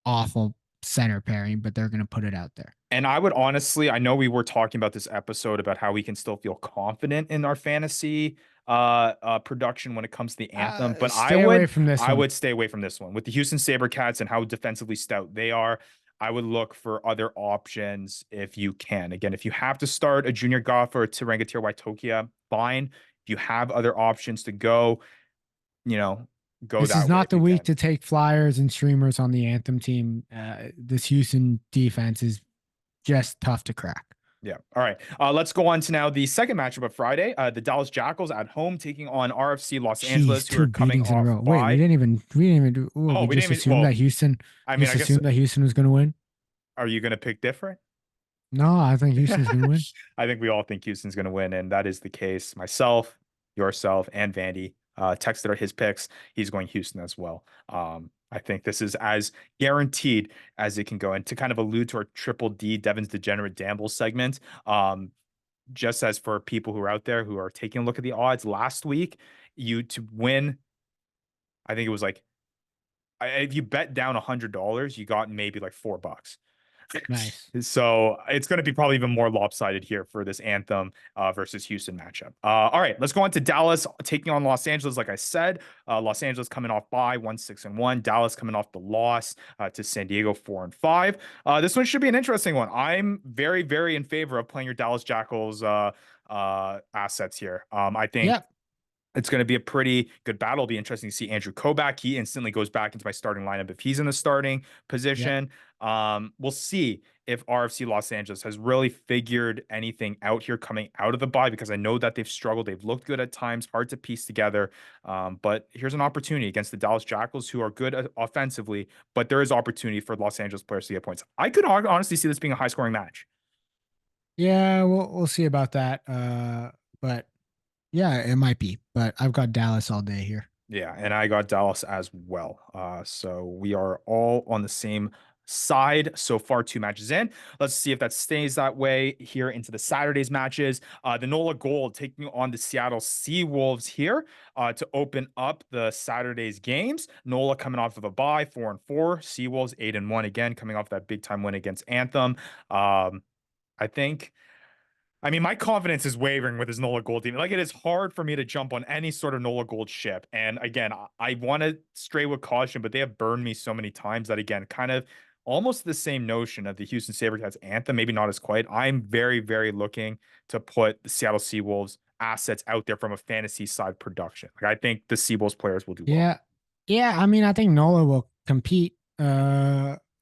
awful center pairing, but they're going to put it out there. And I would honestly, I know we were talking about this episode about how we can still feel confident in our fantasy production when it comes to the Anthem, but Stay away from this I one. would stay away from this one. With the Houston SaberCats and how defensively stout they are, I would look for other options if you can. Again, if you have to start a Junior Goff or a Terengatir Waitokia, fine. If you have other options to go, go This that is way not if the you week can. to take flyers and streamers on the Anthem team. This Houston defense is just tough to crack. Yeah. All right. Let's go on to now the second matchup of Friday. The Dallas Jackals at home taking on RFC Los Jeez, Angeles, who are 2 coming beatings in a off row. Wait, we bye. didn't even do. Oh, Oh, we we just didn't even. assumed that Well, Houston. I mean, Just I guess. assumed that Houston was going to win. Are you going to pick different? No, I think Houston's going to win. I think we all think Houston's going to win, and that is the case. Myself, yourself, and Vandy texted out his picks. He's going Houston as well. I think this is as guaranteed as it can go. And to kind of allude to our triple D, Devin's Degenerate Dambles segment, just as for people who are out there who are taking a look at the odds last week, you to win, I think it was like, if you bet down $100, you got maybe like $4. Nice. So it's going to be probably even more lopsided here for this Anthem versus Houston matchup. All right, let's go on to Dallas taking on Los Angeles. Like I said, Los Angeles coming off bye 1-6-1. Dallas coming off the loss to San Diego 4-5. This one should be an interesting one. I'm very, very in favor of playing your Dallas Jackals assets here. I think. Yep. It's going to be a pretty good battle. It'll be interesting to see Andrew Kovac. He instantly goes back into my starting lineup if he's in the starting position. We'll see if RFC Los Angeles has really figured anything out here coming out of the bye, because I know that they've struggled. They've looked good at times, hard to piece together. But here's an opportunity against the Dallas Jackals, who are good offensively, but there is opportunity for Los Angeles players to get points. I could honestly see this being a high scoring match. Yeah, we'll see about that. But yeah, it might be. But I've got Dallas all day here. Yeah, and I got Dallas as well. So we are all on the same side so far, 2 matches in. Let's see if that stays that way here into the Saturday's matches. The NOLA Gold taking on the Seattle Seawolves here to open up the Saturday's games. NOLA coming off of a bye, 4-4. Seawolves 8-1 again, coming off that big time win against Anthem. I mean, my confidence is wavering with his NOLA Gold team. Like, it is hard for me to jump on any sort of NOLA Gold ship. And again, I want to stray with caution, but they have burned me so many times that, again, kind of almost the same notion of the Houston SaberCats Anthem, maybe not as quite. I'm very, very looking to put the Seattle Seawolves assets out there from a fantasy side production. Like, I think the Seawolves players will do well. Yeah. Yeah. I mean, I think NOLA will compete.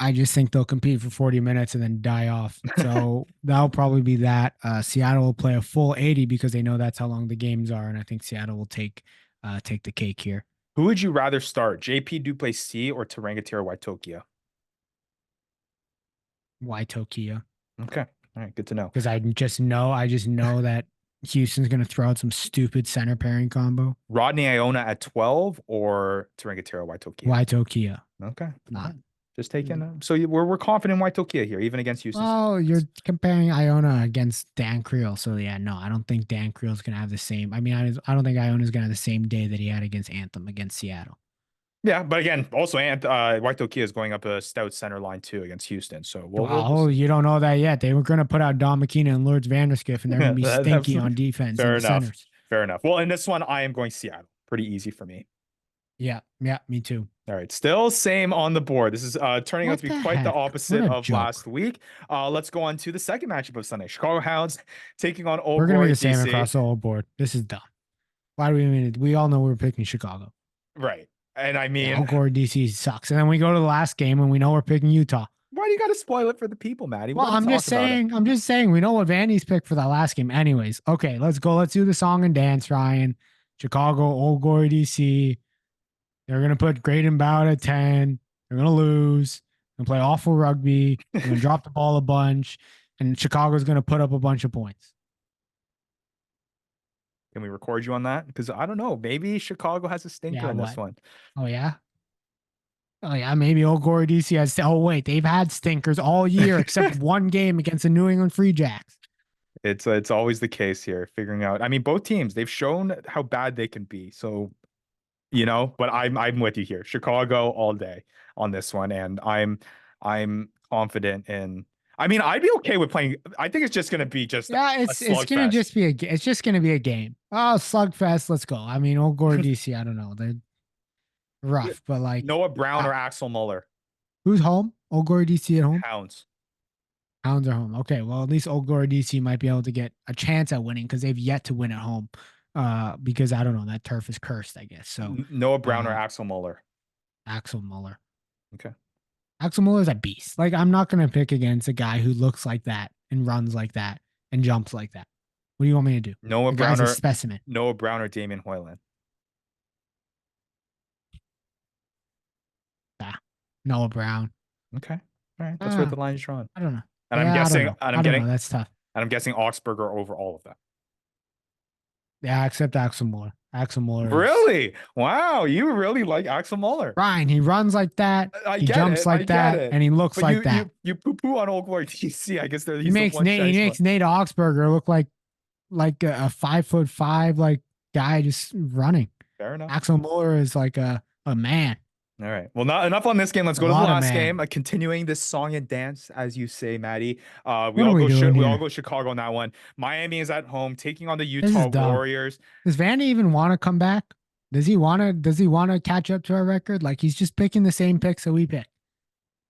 I just think they'll compete for 40 minutes and then die off. So that'll probably be that. Seattle will play a full 80 because they know that's how long the games are. And I think Seattle will take the cake here. Who would you rather start, JP Duplessis or Terengatir Waitokia? Why Tokyo? Okay. All right, good to know. Because I just know that Houston's going to throw out some stupid center pairing combo. Rodney Iona at 12 or Tarangatiro Waitokia? Waitokia. Okay. Not. Just taking. So we're confident in Waitokia here, even against Houston. Well, you're comparing Iona against Dan Creel. So, yeah, no, I don't think Dan Creel's going to have the same. I mean, I don't think Iona's going to have the same day that he had against Anthem against Seattle. Yeah, but again, also Waitokia is going up a stout center line too against Houston. So we'll you don't know that yet. They were going to put out Don McKenna and Lourdes Vanderskiff, and they're going to be stinky on defense. Fair and enough. Centers. Fair enough. Well, in this one, I am going Seattle. Pretty easy for me. Yeah, me too. All right, still same on the board. This is turning out to be quite the opposite of last week. Let's go on to the second matchup of Sunday. Chicago Hounds taking on Old We're going to be the DC. same across the whole board. This is dumb. Why do we mean it? We all know we're picking Chicago. Right. And I mean, Old DC sucks. And then we go to the last game and we know we're picking Utah. Why do you got to spoil it for the people, Maddie? Well, I'm just saying, we know what Vandy's picked for that last game. Anyways, okay, let's go. Let's do the song and dance, Ryan. Chicago, Old Glory DC. They're going to put Graydon Bowd at 10. They're going to lose. They're going to play awful rugby. They're going to drop the ball a bunch. And Chicago's going to put up a bunch of points. Can we record you on that? Because I don't know. Maybe Chicago has a stinker in this one. Oh, yeah? Oh, yeah. Maybe Old Glory DC has. Oh, wait. They've had stinkers all year except one game against the New England Free Jacks. It's always the case here, figuring out. I mean, both teams, they've shown how bad they can be. So, but I'm with you here. Chicago all day on this one. And I'm confident in. I mean, I'd be okay with playing. I think it's just going to be it's going to just be it's just going to be a game. Oh, slugfest. Let's go. I mean, Old Glory DC, I don't know. They're rough, but like Noah Brown or Axel Muller. Who's home? Old Glory DC at home? Hounds are home. Okay, well, at least Old Glory DC might be able to get a chance at winning because they've yet to win at home. Because I don't know, that turf is cursed, I guess. So Noah Brown or Axel Muller. Axel Muller. Okay. Axel Muller is a beast. Like, I'm not going to pick against a guy who looks like that and runs like that and jumps like that. What do you want me to do? Noah Brown or specimen. Noah Brown or Damian Hoyland. Noah Brown. Okay. All right. That's where the line is drawn. I don't know. And I'm guessing, that's tough. And I'm guessing Augsburger over all of that. Yeah, except Axel Muller. Axel Muller. Really? Wow. You really like Axel Muller. Ryan, he runs like that. He jumps like that. And he looks like that. You poo-poo on Old Glory DC. I guess he makes Nate Augsburger look like a 5'5" like guy just running. Fair enough. Axel Muller is like a man. All right. Well, not enough on this game. Let's go to the last game. Continuing this song and dance, as you say, Maddie. We all go Chicago on that one. Miami is at home taking on the Utah Warriors. Does Vandy even want to come back? Does he want to catch up to our record? Like, he's just picking the same picks that we picked.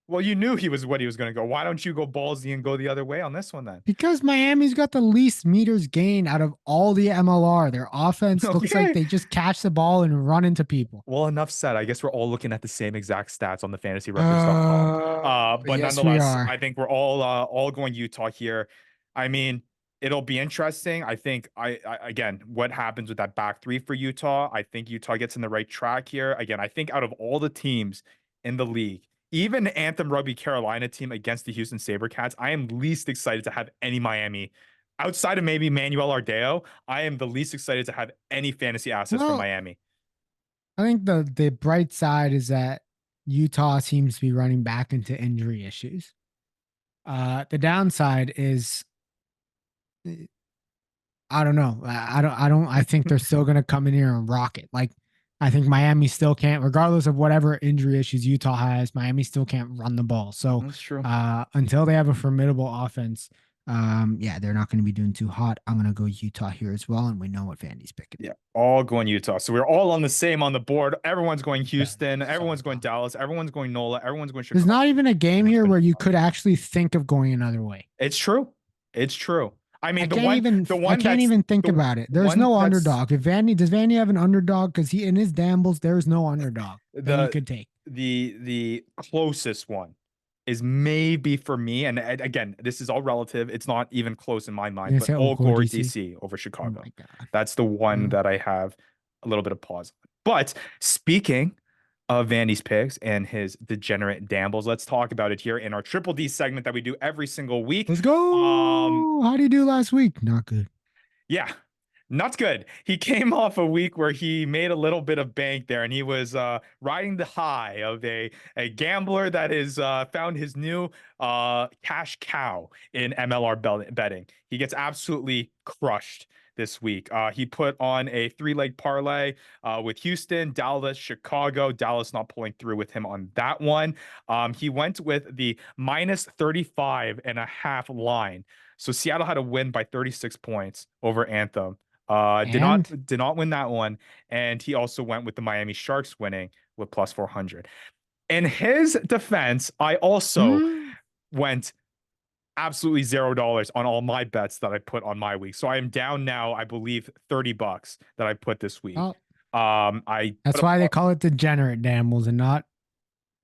Well, you knew he was going to go. Why don't you go ballsy and go the other way on this one then? Because Miami's got the least meters gained out of all the MLR. Their offense looks like they just catch the ball and run into people. Well, enough said. I guess we're all looking at the same exact stats on the fantasyrecords.com. But yes, nonetheless, I think we're all going Utah here. I mean, it'll be interesting. I think again, what happens with that back three for Utah? I think Utah gets in the right track here. Again, I think out of all the teams in the league, even Anthem Rugby Carolina team against the Houston SaberCats, I am least excited to have any Miami. Outside of maybe Manuel Ardeo, I am the least excited to have any fantasy assets from Miami. I think the bright side is that Utah seems to be running back into injury issues. The downside is, I don't know. I think they're still going to come in here and rock it. Like, I think Miami still can't, regardless of whatever injury issues Utah has, Miami still can't run the ball. So that's true. Until they have a formidable offense, they're not going to be doing too hot. I'm going to go Utah here as well, and we know what Vandy's picking. Yeah, all going Utah. So we're all on the same on the board. Everyone's going Houston. Everyone's going Dallas. Everyone's going NOLA. Everyone's going Chicago. There's not even a game here where you could actually think of going another way. It's true. It's true. I mean, I can't even think about it. There's no underdog. Does Vandy have an underdog? Because in his Dambles, there's no underdog that you could take. The closest one is maybe for me, and again, this is all relative. It's not even close in my mind, but Old Glory DC over Chicago. That's the one that I have a little bit of pause on. But speaking of Vandy's picks and his Degenerate Dambles. Let's talk about it here in our Triple D segment that we do every single week. Let's go. How did you do last week? Not good. Yeah, not good. He came off a week where he made a little bit of bank there, and he was riding the high of a gambler that is found his new cash cow in MLR betting. He gets absolutely crushed this week. He put on a 3-leg parlay with Houston, Dallas, Chicago. Dallas not pulling through with him on that one. He went with the minus 35.5 line. So Seattle had to win by 36 points over Anthem. Did not win that one. And he also went with the Miami Sharks winning with plus 400. In his defense, I also went absolutely $0 on all my bets that I put on my week. So I am down now, I believe, $30 that I put this week. Oh, that's why they call it Degenerate Dambles and not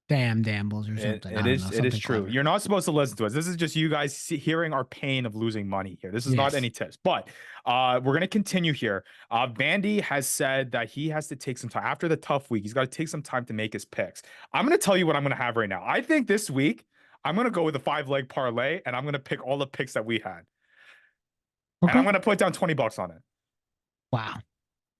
Damn Dambles or something. It is true. Clever. You're not supposed to listen to us. This is just you guys hearing our pain of losing money here. This is not any tips, but we're going to continue here. Vandy has said that he has to take some time after the tough week. He's got to take some time to make his picks. I'm going to tell you what I'm going to have right now. I think this week I'm going to go with a 5-leg parlay and I'm going to pick all the picks that we had. Okay. And I'm going to put down $20 on it. Wow.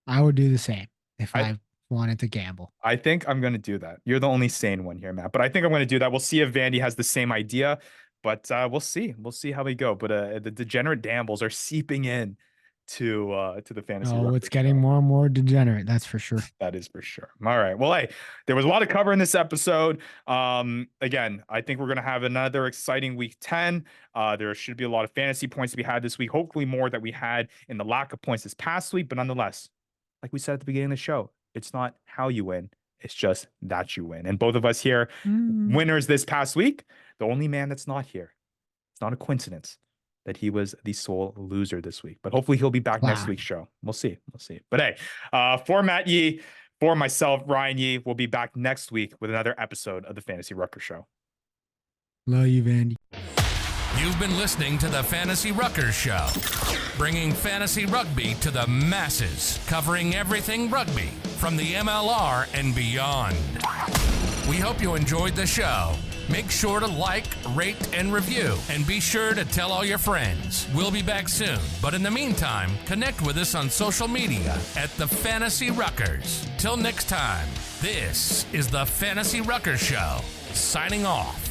I would do the same if I wanted to gamble. I think I'm going to do that. You're the only sane one here, Matt, but I think I'm going to do that. We'll see if Vandy has the same idea, but we'll see. We'll see how we go. But the Degenerate Dambles are seeping in to the fantasy. Oh, it's getting more and more degenerate. That's for sure. That is for sure. All right. Well, hey, there was a lot to cover in this episode. Again, I think we're going to have another exciting week 10. There should be a lot of fantasy points to be had this week. Hopefully more that we had in the lack of points this past week, but nonetheless, like we said at the beginning of the show, it's not how you win. It's just that you win. And both of us here, winners this past week. The only man that's not here. It's not a coincidence that he was the sole loser this week. But hopefully he'll be back next week's show. We'll see. We'll see. But hey, for Matt Yee, for myself, Ryan Yee, we'll be back next week with another episode of the Fantasy Rucker Show. Love you, Vandy. You've been listening to the Fantasy Ruckers Show, bringing fantasy rugby to the masses, covering everything rugby from the MLR and beyond. We hope you enjoyed the show. Make sure to like, rate, and review, and be sure to tell all your friends. We'll be back soon, but in the meantime, connect with us on social media at the Fantasy Ruckers. Till next time, this is the Fantasy Ruckers Show, signing off.